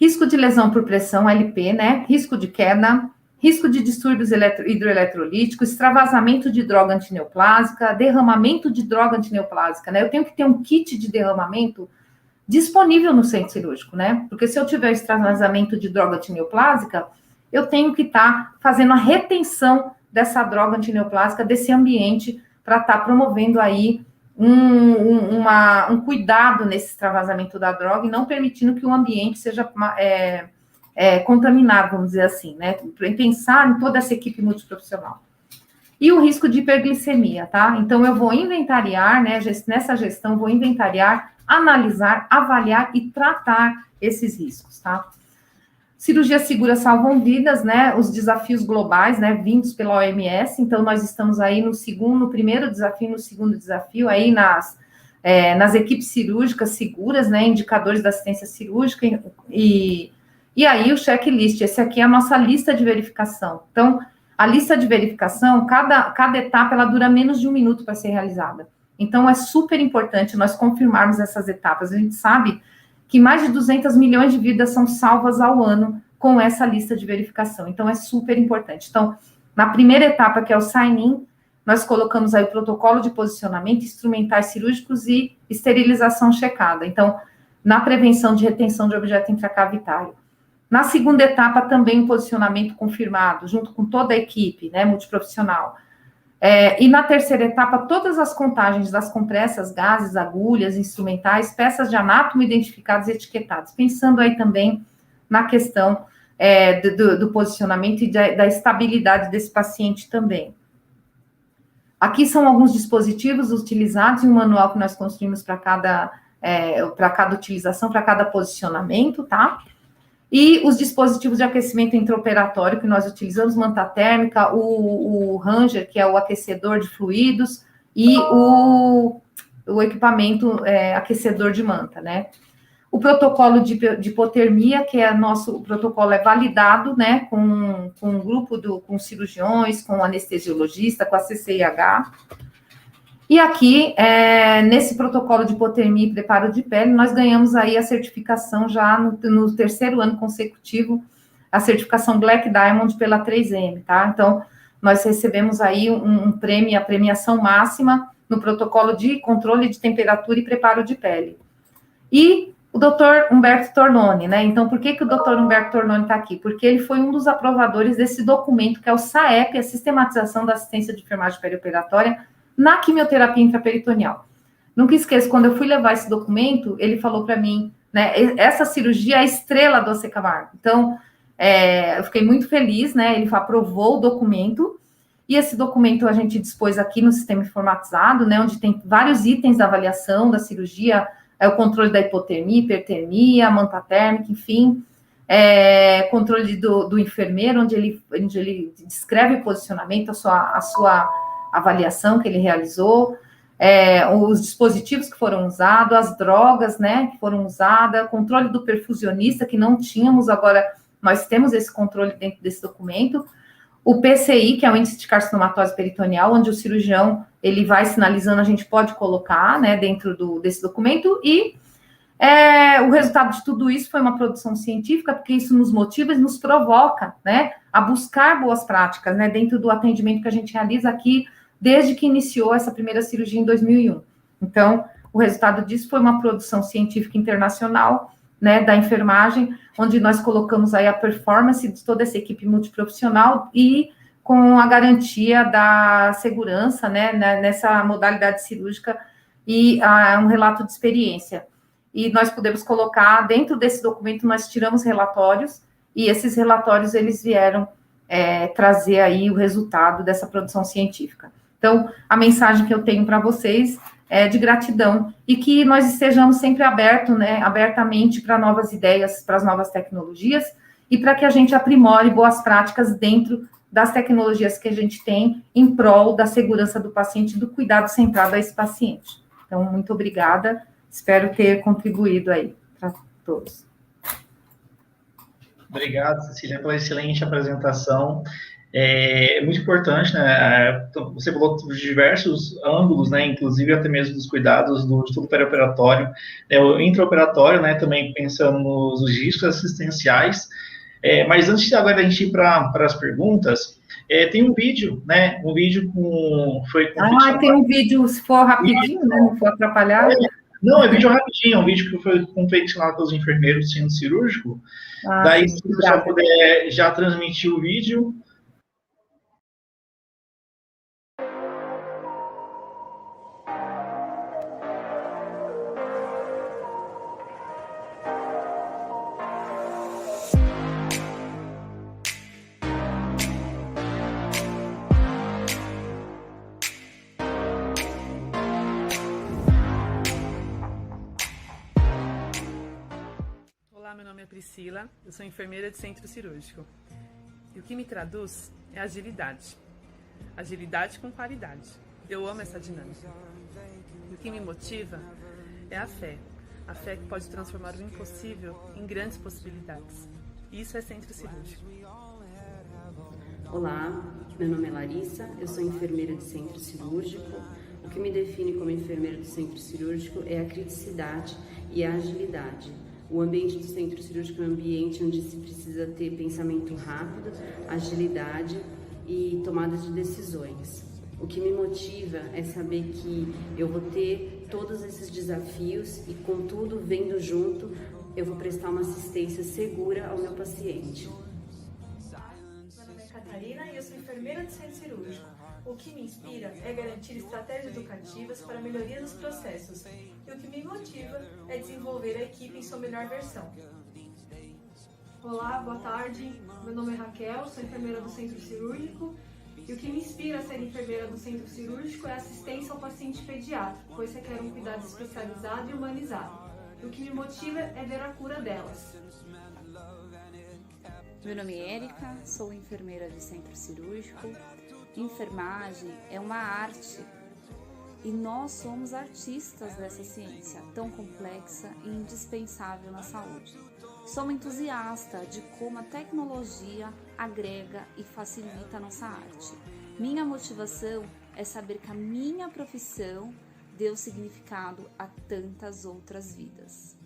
risco de lesão por pressão, LP, né? Risco de queda, risco de distúrbios hidroeletrolíticos, extravasamento de droga antineoplásica, derramamento de droga antineoplásica, né? Eu tenho que ter um kit de derramamento disponível no centro cirúrgico, né? Porque se eu tiver extravasamento de droga antineoplásica, eu tenho que estar fazendo a retenção dessa droga antineoplásica, desse ambiente, para estar promovendo aí um cuidado nesse extravasamento da droga e não permitindo que o ambiente seja contaminado, vamos dizer assim, né? Pensar em toda essa equipe multiprofissional. E o risco de hiperglicemia, tá? Então, eu vou inventariar, né? Nessa gestão, vou inventariar, analisar, avaliar e tratar esses riscos, tá? Cirurgia segura salvam vidas, né? Os desafios globais, né? Vindos pela OMS. Então, nós estamos aí no primeiro desafio, no segundo desafio, aí nas equipes cirúrgicas seguras, né? Indicadores da assistência cirúrgica e aí o checklist. Esse aqui é a nossa lista de verificação. Então, a lista de verificação, cada etapa, ela dura menos de 1 minuto para ser realizada. Então, é super importante nós confirmarmos essas etapas. A gente sabe que mais de 200 milhões de vidas são salvas ao ano com essa lista de verificação. Então, é super importante. Então, na primeira etapa, que é o sign-in, nós colocamos aí o protocolo de posicionamento, instrumentais cirúrgicos e esterilização checada. Então, na prevenção de retenção de objeto intracavitário. Na segunda etapa, também um posicionamento confirmado, junto com toda a equipe, né, multiprofissional. E na terceira etapa, todas as contagens das compressas, gases, agulhas, instrumentais, peças de anátomo identificadas e etiquetadas, pensando aí também na questão do posicionamento e da estabilidade desse paciente também. Aqui são alguns dispositivos utilizados e um manual que nós construímos para cada utilização, para cada posicionamento, tá? E os dispositivos de aquecimento intraoperatório que nós utilizamos, manta térmica, o Ranger, que é o aquecedor de fluidos, e o equipamento aquecedor de manta, né? O protocolo de hipotermia, que é o protocolo é validado, né, com um grupo com cirurgiões, com anestesiologista, com a CCIH. E aqui, nesse protocolo de hipotermia e preparo de pele, nós ganhamos aí a certificação já no terceiro ano consecutivo, a certificação Black Diamond pela 3M, tá? Então, nós recebemos aí um prêmio, a premiação máxima no protocolo de controle de temperatura e preparo de pele. E o Dr. Humberto Tornone, né? Então, por que o Dr. Humberto Tornone está aqui? Porque ele foi um dos aprovadores desse documento, que é o SAEP, a Sistematização da Assistência de Enfermagem Perioperatória na Quimioterapia Intraperitoneal. Nunca esqueço, quando eu fui levar esse documento, ele falou para mim, né? Essa cirurgia é a estrela do AC Camargo. Então, eu fiquei muito feliz, né? Ele aprovou o documento, e esse documento a gente dispôs aqui no sistema informatizado, né? Onde tem vários itens da avaliação da cirurgia, o controle da hipotermia, hipertermia, manta térmica, enfim, controle do enfermeiro, onde ele descreve o posicionamento, a sua avaliação que ele realizou, os dispositivos que foram usados, as drogas, né, que foram usadas, controle do perfusionista, que não tínhamos, agora nós temos esse controle dentro desse documento, o PCI, que é o índice de carcinomatose peritoneal, onde o cirurgião, ele vai sinalizando, a gente pode colocar, né, dentro desse documento, e o resultado de tudo isso foi uma produção científica, porque isso nos motiva e nos provoca, né, a buscar boas práticas, né, dentro do atendimento que a gente realiza aqui, desde que iniciou essa primeira cirurgia em 2001. Então, o resultado disso foi uma produção científica internacional, né, da enfermagem, onde nós colocamos aí a performance de toda essa equipe multiprofissional e com a garantia da segurança, né, nessa modalidade cirúrgica e um relato de experiência. E nós podemos colocar, dentro desse documento, nós tiramos relatórios, e esses relatórios, eles vieram trazer aí o resultado dessa produção científica. Então, a mensagem que eu tenho para vocês é de gratidão, e que nós estejamos sempre abertos, né, abertamente para novas ideias, para as novas tecnologias, e para que a gente aprimore boas práticas dentro das tecnologias que a gente tem em prol da segurança do paciente e do cuidado centrado a esse paciente. Então, muito obrigada, espero ter contribuído aí para todos. Obrigado, Cecília, pela excelente apresentação. É muito importante, né? Você falou de diversos ângulos, né? Inclusive até mesmo dos cuidados do estudo perioperatório, o intraoperatório, né? Também pensando nos riscos assistenciais. Mas antes de agora a gente ir para as perguntas, tem um vídeo, né? Um vídeo tem um vídeo, se for rapidinho, né? Não for atrapalhar. Não, é vídeo rapidinho, é um vídeo que foi confeccionado pelos enfermeiros do centro cirúrgico. Daí, se você já puder já transmitir o vídeo. Olá, meu nome é Priscila, eu sou enfermeira de centro cirúrgico. E o que me traduz é agilidade. Agilidade com qualidade. Eu amo essa dinâmica. E o que me motiva é a fé. A fé que pode transformar o impossível em grandes possibilidades. Isso é centro cirúrgico. Olá, meu nome é Larissa, eu sou enfermeira de centro cirúrgico. O que me define como enfermeira do centro cirúrgico é a criticidade e a agilidade. O ambiente do centro cirúrgico é um ambiente onde se precisa ter pensamento rápido, agilidade e tomada de decisões. O que me motiva é saber que eu vou ter todos esses desafios e, contudo, vendo junto, eu vou prestar uma assistência segura ao meu paciente. Meu nome é Catarina e eu sou enfermeira do centro cirúrgico. O que me inspira é garantir estratégias educativas para a melhoria dos processos. E o que me motiva é desenvolver a equipe em sua melhor versão. Olá, boa tarde. Meu nome é Raquel, sou enfermeira do centro cirúrgico. E o que me inspira a ser enfermeira do centro cirúrgico é a assistência ao paciente pediátrico, pois requer um cuidado especializado e humanizado. E o que me motiva é ver a cura delas. Meu nome é Érica, sou enfermeira de centro cirúrgico. Enfermagem é uma arte e nós somos artistas dessa ciência tão complexa e indispensável na saúde. Sou entusiasta de como a tecnologia agrega e facilita a nossa arte. Minha motivação é saber que a minha profissão deu significado a tantas outras vidas.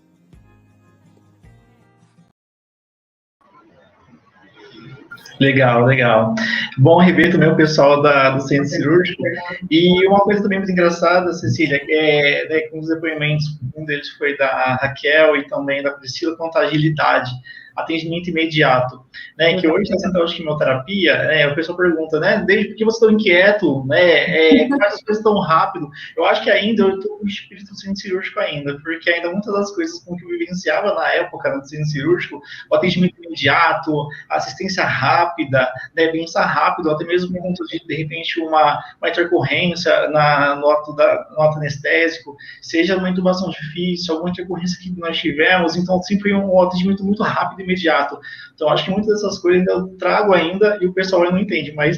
Legal, legal. Bom rever também o pessoal do centro cirúrgico. E uma coisa também muito engraçada, Cecília, né, com os depoimentos, um deles foi da Raquel e também da Priscila, quanto à agilidade, atendimento imediato, né, que hoje na central de quimioterapia, né, o pessoal pergunta, né, desde por que você está inquieto, né, faz as coisas tão rápido. Eu acho que ainda eu estou com o espírito do centro cirúrgico ainda, porque ainda muitas das coisas com que eu vivenciava na época no centro cirúrgico, o atendimento imediato, a assistência rápida, né, pensar rápido, até mesmo com de repente uma intercorrência no ato anestésico, seja uma intubação difícil, alguma intercorrência que nós tivemos, então sempre um atendimento muito rápido imediato. Então, acho que muitas dessas coisas ainda eu trago ainda e o pessoal ainda não entende, mas,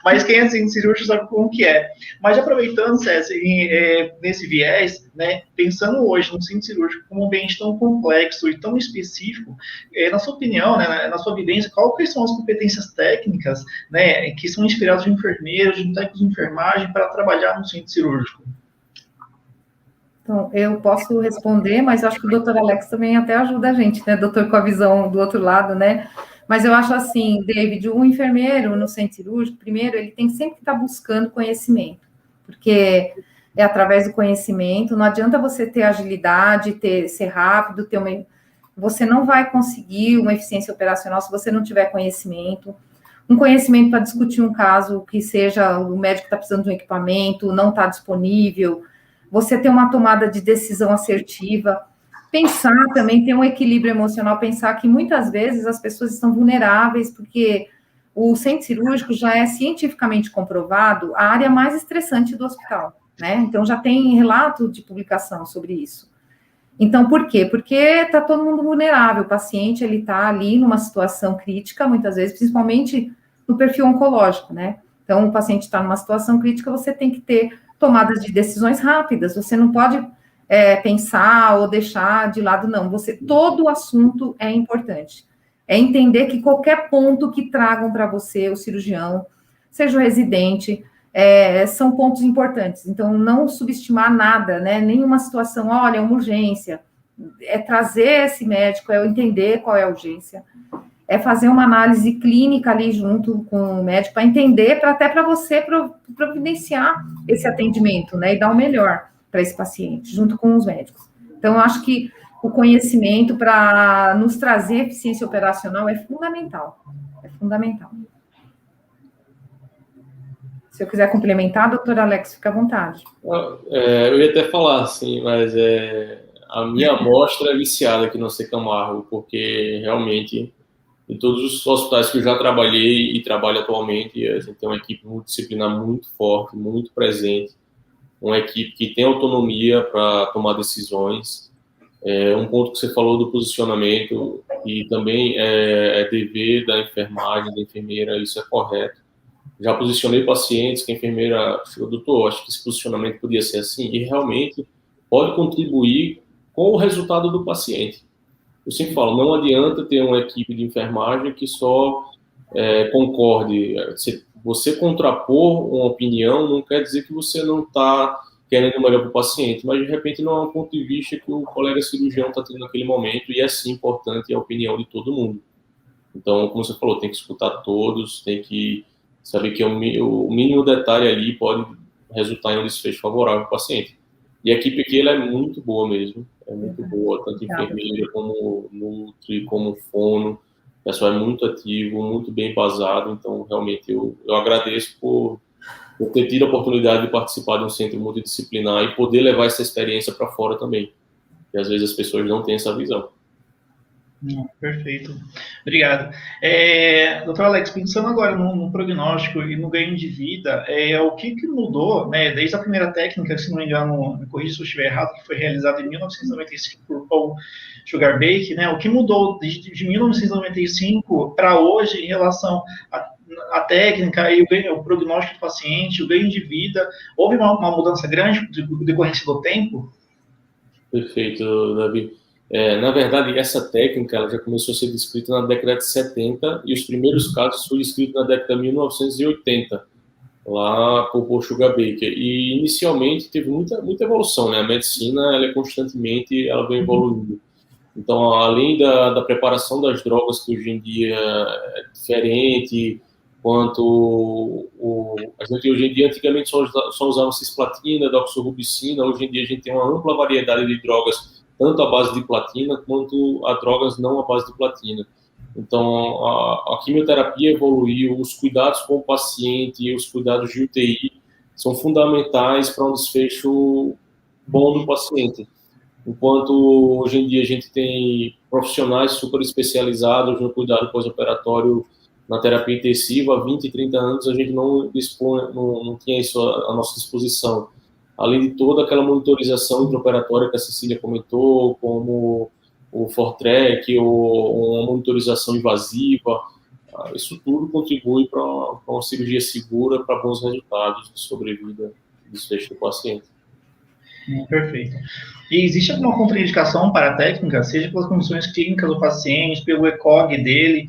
mas quem é centro cirúrgico sabe como que é. Mas aproveitando, César, nesse viés, né, pensando hoje no centro cirúrgico como um ambiente tão complexo e tão específico, na sua opinião, né, na sua vivência, quais são as competências técnicas, né, que são inspiradas de enfermeiros, de técnicos de enfermagem para trabalhar no centro cirúrgico? Então, eu posso responder, mas acho que o doutor Alex também até ajuda a gente, né, doutor, com a visão do outro lado, né? Mas eu acho assim, David, um enfermeiro no centro cirúrgico, primeiro, ele tem sempre que estar buscando conhecimento, porque é através do conhecimento, não adianta você ter agilidade, ser rápido, você não vai conseguir uma eficiência operacional se você não tiver conhecimento. Um conhecimento para discutir um caso que seja o médico está precisando de um equipamento, não está disponível, você ter uma tomada de decisão assertiva, pensar também, ter um equilíbrio emocional, pensar que muitas vezes as pessoas estão vulneráveis, porque o centro cirúrgico já é cientificamente comprovado a área mais estressante do hospital, né? Então, já tem relato de publicação sobre isso. Então, por quê? Porque está todo mundo vulnerável, o paciente, ele está ali numa situação crítica, muitas vezes, principalmente no perfil oncológico, né? Então, o paciente está numa situação crítica, você tem que ter tomadas de decisões rápidas, você não pode pensar ou deixar de lado, não. Todo o assunto é importante. É entender que qualquer ponto que tragam para você, o cirurgião, seja o residente, são pontos importantes. Então, não subestimar nada, né? Nenhuma situação, olha, é uma urgência. É trazer esse médico, é entender qual é a urgência. É fazer uma análise clínica ali junto com o médico, para entender, até para você providenciar esse atendimento, né, e dar o melhor para esse paciente, junto com os médicos. Então, eu acho que o conhecimento para nos trazer eficiência operacional é fundamental. É fundamental. Se eu quiser complementar, doutor Alex, fica à vontade. Eu ia até falar, assim, mas a minha amostra é viciada aqui no C Camargo, porque realmente, em todos os hospitais que eu já trabalhei e trabalho atualmente, a gente tem uma equipe multidisciplinar muito forte, muito presente, uma equipe que tem autonomia para tomar decisões. Um ponto que você falou do posicionamento, e também é dever da enfermagem, da enfermeira, isso é correto. Já posicionei pacientes que a enfermeira falou, doutor, acho que esse posicionamento podia ser assim, e realmente pode contribuir com o resultado do paciente. Eu sempre falo, não adianta ter uma equipe de enfermagem que só concorde. Você contrapor uma opinião não quer dizer que você não está querendo o melhor para o paciente, mas de repente não é um ponto de vista que o colega cirurgião está tendo naquele momento, e é sim importante a opinião de todo mundo. Então, como você falou, tem que escutar todos, tem que saber que o mínimo detalhe ali pode resultar em um desfecho favorável para o paciente. E a equipe aqui ela é muito boa mesmo. é muito boa, tanto enfermeira como nutri, como fono. O pessoal é muito ativo, muito bem embasado, então realmente eu agradeço por ter tido a oportunidade de participar de um centro multidisciplinar e poder levar essa experiência para fora também. E às vezes as pessoas não têm essa visão. Perfeito. Obrigado. Doutor Alex, pensando agora no prognóstico e no ganho de vida, o que mudou, né, desde a primeira técnica, se não me engano, me corrija se eu estiver errado, que foi realizada em 1995 por Paul Sugarbaker, né, o que mudou de 1995 para hoje em relação à técnica e o prognóstico do paciente, o ganho de vida? Houve uma mudança grande de decorrência do tempo? Perfeito, Davi. Na verdade, essa técnica ela já começou a ser descrita na década de 70 e os primeiros casos foram descritos na década de 1980, lá por Paul Sugarbaker. E inicialmente teve muita evolução, né? A medicina ela constantemente vem evoluindo. Então, além da preparação das drogas, que hoje em dia é diferente, quanto a gente hoje em dia antigamente só usava cisplatina, doxorubicina, hoje em dia a gente tem uma ampla variedade de drogas tanto à base de platina, quanto a drogas não à base de platina. Então, a quimioterapia evoluiu, os cuidados com o paciente, os cuidados de UTI, são fundamentais para um desfecho bom do paciente. Enquanto hoje em dia a gente tem profissionais super especializados no cuidado pós-operatório na terapia intensiva, há 20, 30 anos a gente não tinha isso à nossa disposição. Além de toda aquela monitorização intraoperatória que a Cecília comentou, como o Fortrek, ou uma monitorização invasiva, isso tudo contribui para uma cirurgia segura, para bons resultados de sobrevida e desfecho do paciente. Perfeito. E existe alguma contraindicação para a técnica, seja pelas condições clínicas do paciente, pelo ECOG dele,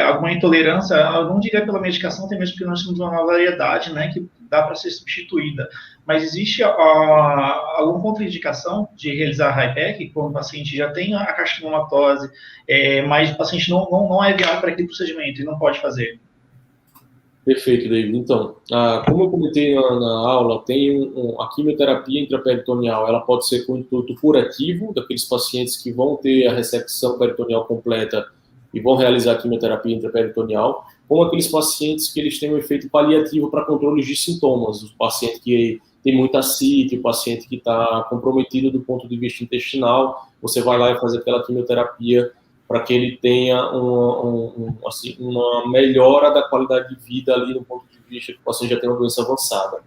alguma intolerância, eu não diria pela medicação, até mesmo porque nós temos uma variedade, né, que dá para ser substituída, mas existe alguma contraindicação de realizar HIPEC quando o paciente já tem a carcinomatose, mas o paciente não é viável para aquele procedimento e não pode fazer? Perfeito, David. Então, como eu comentei na aula, tem a quimioterapia intraperitoneal, ela pode ser com intuito curativo, daqueles pacientes que vão ter a ressecção peritoneal completa e vão realizar a quimioterapia intraperitoneal, como aqueles pacientes que eles têm um efeito paliativo para controle de sintomas, o paciente que tem muita ascite, o paciente que está comprometido do ponto de vista intestinal, você vai lá e faz aquela quimioterapia para que ele tenha uma melhora da qualidade de vida ali no ponto de vista que o paciente já tem uma doença avançada.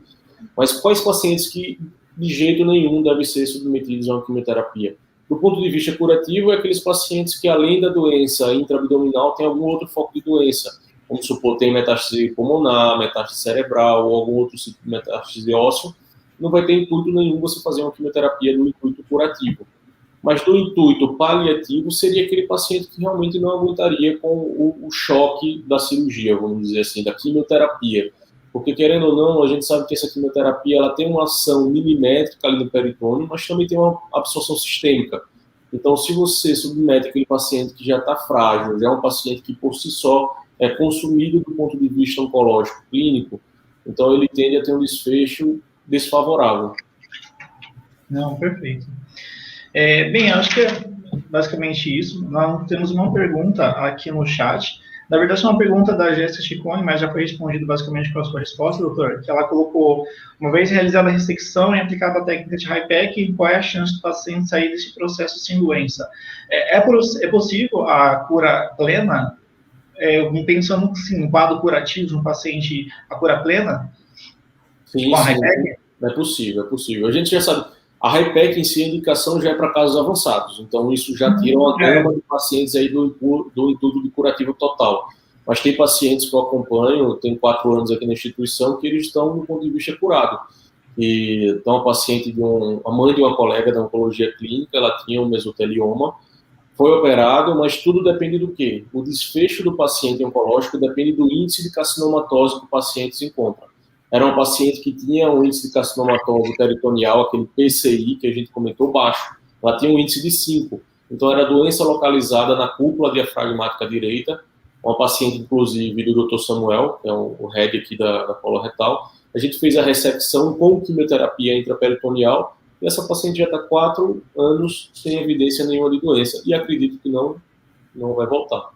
Mas quais pacientes que de jeito nenhum devem ser submetidos a uma quimioterapia? Do ponto de vista curativo, é aqueles pacientes que além da doença intraabdominal tem algum outro foco de doença, como supor, tem metástase pulmonar, metástase cerebral ou algum outro tipo de metástase ósseo, não vai ter intuito nenhum você fazer uma quimioterapia no intuito curativo. Mas do intuito paliativo seria aquele paciente que realmente não aguentaria com o choque da cirurgia, vamos dizer assim, da quimioterapia. Porque, querendo ou não, a gente sabe que essa quimioterapia ela tem uma ação milimétrica ali no peritônio, mas também tem uma absorção sistêmica. Então, se você submete aquele paciente que já está frágil, já é um paciente que por si só é consumido do ponto de vista oncológico clínico, então ele tende a ter um desfecho desfavorável. Não, perfeito. Bem, acho que é basicamente isso. Nós temos uma pergunta aqui no chat. Na verdade, é uma pergunta da Jéssica Chicone, mas já foi respondido basicamente com a sua resposta, doutor, que ela colocou, uma vez realizada a ressecção e aplicada a técnica de HIPEC, qual é a chance do paciente sair desse processo sem doença? É possível a cura plena? Pensando assim, no quadro curativo no paciente, a cura plena? Sim, é possível. A gente já sabe, a HIPEC em si, a indicação já é para casos avançados, então isso já tira uma gama de pacientes aí do intuito de curativo total. Mas tem pacientes que eu acompanho, tenho 4 anos aqui na instituição, que eles estão do ponto de vista curado. E então, a paciente a mãe de uma colega da oncologia clínica, ela tinha um mesotelioma, foi operado, mas tudo depende do quê? O desfecho do paciente oncológico depende do índice de carcinomatose que o paciente se encontra. Era uma paciente que tinha um índice de carcinomatose peritoneal, aquele PCI que a gente comentou, baixo. Ela tinha um índice de 5. Então, era doença localizada na cúpula diafragmática direita. Uma paciente, inclusive, do Dr. Samuel, que é o head aqui da coloretal. A gente fez a ressecção com quimioterapia intraperitoneal e essa paciente já está 4 anos sem evidência nenhuma de doença, e acredito que não vai voltar.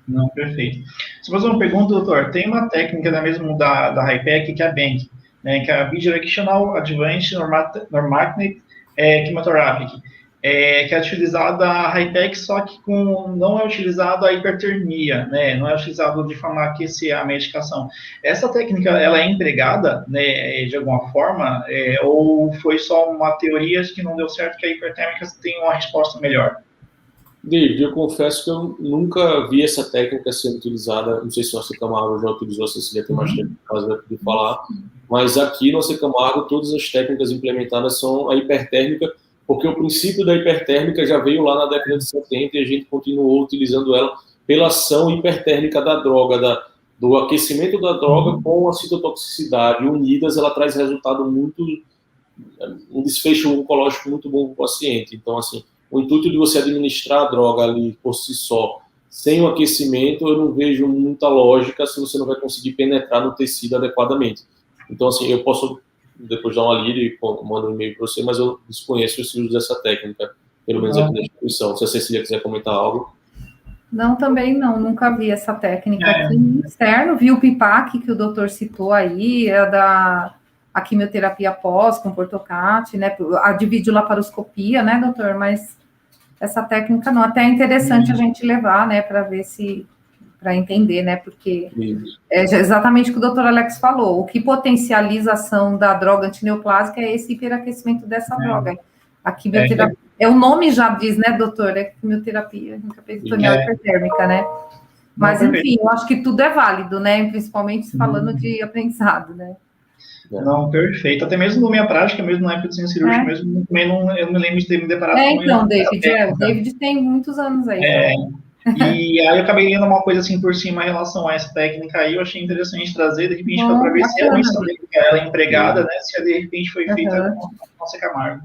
Não, perfeito. Se fazer uma pergunta, doutor, tem uma técnica da HIPEC, que é a BANC, né, que é a Bidirectional Advanced Normagnetic Chemotherapy, que é utilizada a HIPEC, só que não é utilizado a hipertermia, né, não é utilizado de forma a aquecer a medicação. Essa técnica, ela é empregada, né, de alguma forma, ou foi só uma teoria que não deu certo, que a hipertérmica tem uma resposta melhor? David, eu confesso que eu nunca vi essa técnica sendo utilizada, não sei se o AC Camargo já utilizou, se Cecília tem mais tempo de falar, mas aqui no AC Camargo todas as técnicas implementadas são a hipertérmica, porque o princípio da hipertérmica já veio lá na década de 70 e a gente continuou utilizando ela pela ação hipertérmica da droga, do aquecimento da droga com a citotoxicidade unidas, ela traz resultado um desfecho oncológico muito bom para o paciente. Então, assim, o intuito de você administrar a droga ali por si só, sem o aquecimento, eu não vejo muita lógica se você não vai conseguir penetrar no tecido adequadamente. Então, assim, eu posso depois dar uma lida e mando um e-mail para você, mas eu desconheço esse uso dessa técnica, pelo menos aqui na instituição. Se a Cecília quiser comentar algo. Não, também não, nunca vi essa técnica aqui no externo, vi o PIPAC, que o doutor citou aí, a quimioterapia pós, com portocate, né, a dividiolaparoscopia, né, doutor, mas essa técnica não, até é interessante a gente levar, né, para ver para entender, né, porque é exatamente o que o doutor Alex falou, o que potencializa a ação da droga antineoplásica é esse hiperaquecimento dessa droga. A quimioterapia, o nome já diz, né, doutor, é quimioterapia intraperitoneal hipertérmica, né, mas enfim, eu acho que tudo é válido, né, principalmente falando de aprendizado, né. Não, perfeito. Até mesmo na minha prática, mesmo na época de ciência cirúrgica, mesmo, também eu não me lembro de ter me deparado com isso. Então, David, o David tem muitos anos aí. E aí eu acabei lendo uma coisa assim por cima em relação a essa técnica aí, eu achei interessante trazer, de repente, para ver se realmente ela é empregada, né, se de repente foi feita com o AC Camargo.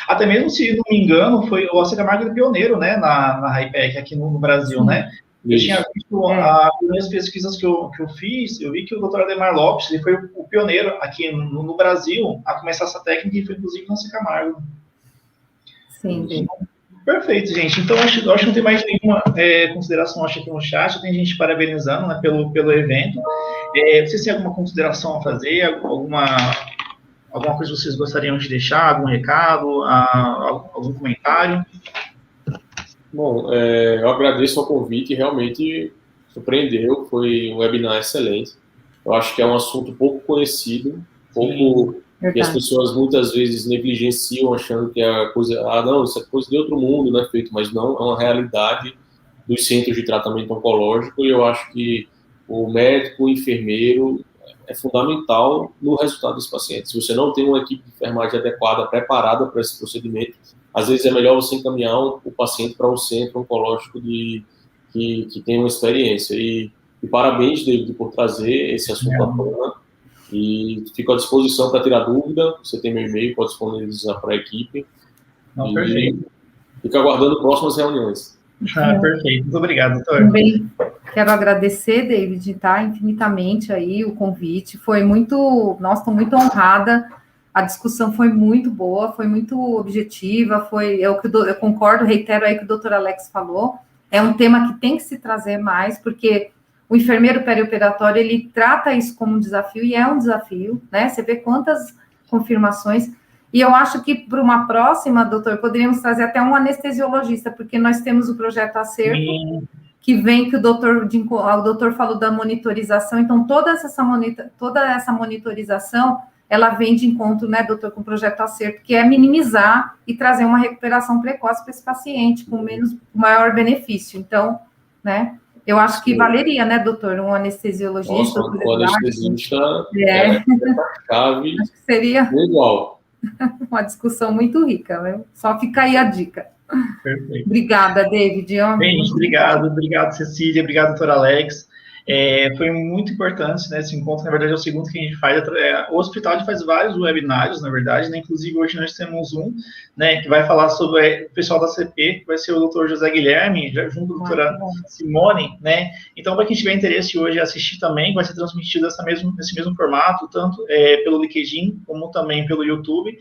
Até mesmo, se não me engano, o AC Camargo é pioneiro, né, na HIPEC aqui no Brasil, né? Eu tinha visto as primeiras pesquisas que eu fiz, eu vi que o Dr. Ademar Lopes ele foi o pioneiro aqui no Brasil a começar essa técnica e foi inclusive no AC Camargo. Sim. Perfeito, gente. Então, acho que não tem mais nenhuma consideração aqui no chat. Tem gente parabenizando, né, pelo evento. Vocês têm alguma consideração a fazer? Alguma coisa que vocês gostariam de deixar? Algum recado? Algum comentário? Bom, eu agradeço o convite, realmente surpreendeu, foi um webinar excelente. Eu acho que é um assunto pouco conhecido, que as pessoas muitas vezes negligenciam, achando que é coisa, não, isso é coisa de outro mundo, não é feito, mas não, é uma realidade dos centros de tratamento oncológico, e eu acho que o médico, o enfermeiro, é fundamental no resultado desse paciente. Se você não tem uma equipe de enfermagem adequada, preparada para esse procedimento, às vezes é melhor você encaminhar o paciente para um centro oncológico que tem uma experiência. E parabéns, David, por trazer esse assunto à tona. E fico à disposição para tirar dúvida. Você tem meu e-mail, pode disponibilizar para a equipe. Perfeito. Fico aguardando próximas reuniões. Perfeito. Muito obrigado, doutor. Também quero agradecer, David, infinitamente aí o convite. Foi muito... Nossa, estou muito honrada. A discussão foi muito boa, foi muito objetiva, eu concordo, reitero aí o que o doutor Alex falou, é um tema que tem que se trazer mais, porque o enfermeiro perioperatório, ele trata isso como um desafio, e é um desafio, né, você vê quantas confirmações, e eu acho que para uma próxima, doutor, poderíamos trazer até um anestesiologista, porque nós temos o projeto Acerto, que vem, que o doutor falou da monitorização, então toda essa monitorização, ela vem de encontro, né, doutor, com o projeto Acerto, que é minimizar e trazer uma recuperação precoce para esse paciente, com maior benefício. Então, né, eu acho que valeria, né, doutor, um anestesiologista. Nossa, o anestesista é chave. Acho que seria igual. Uma discussão muito rica, né? Só fica aí a dica. Perfeito. Obrigada, David. Bem, obrigado, Cecília, obrigado, doutor Alex. Foi muito importante, né, esse encontro. Na verdade, é o segundo que a gente faz. O hospital faz vários webinários, na verdade, né? Inclusive hoje nós temos um, né, que vai falar sobre o pessoal da CP, que vai ser o doutor José Guilherme, junto com a doutora Simone, né? Então, para quem tiver interesse hoje em assistir também, vai ser transmitido nesse mesmo formato, tanto pelo LinkedIn, como também pelo YouTube.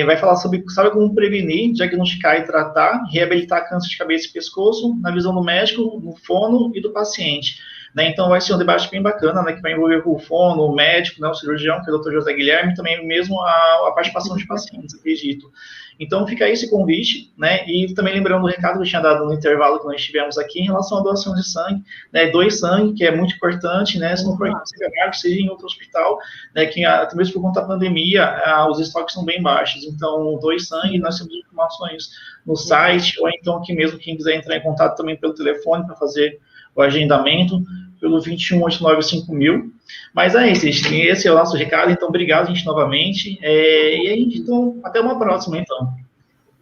Vai falar sobre, sabe como prevenir, diagnosticar e tratar, reabilitar câncer de cabeça e pescoço, na visão do médico, do fono e do paciente. Né? Então, vai ser um debate bem bacana, né, que vai envolver o fono, o médico, né, o cirurgião, que é o Dr. José Guilherme, e também mesmo a participação de pacientes, acredito. Então, fica aí esse convite, né, e também lembrando o recado que eu tinha dado no intervalo que nós tivemos aqui em relação à doação de sangue, né, doe sangue, que é muito importante, né, se não for aqui, seja em outro hospital, né, que até mesmo por conta da pandemia, os estoques são bem baixos, então, doe sangue, nós temos informações no site, ou então aqui mesmo, quem quiser entrar em contato também pelo telefone para fazer o agendamento, pelo 21895000. Mas é isso, gente, esse é o nosso recado, então obrigado, gente, novamente, e aí, então, até uma próxima, então.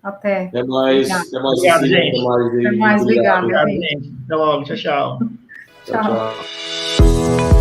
Até. Até mais. Obrigado, gente. Até mais, obrigado, gente. Até logo, tchau, tchau. Tchau.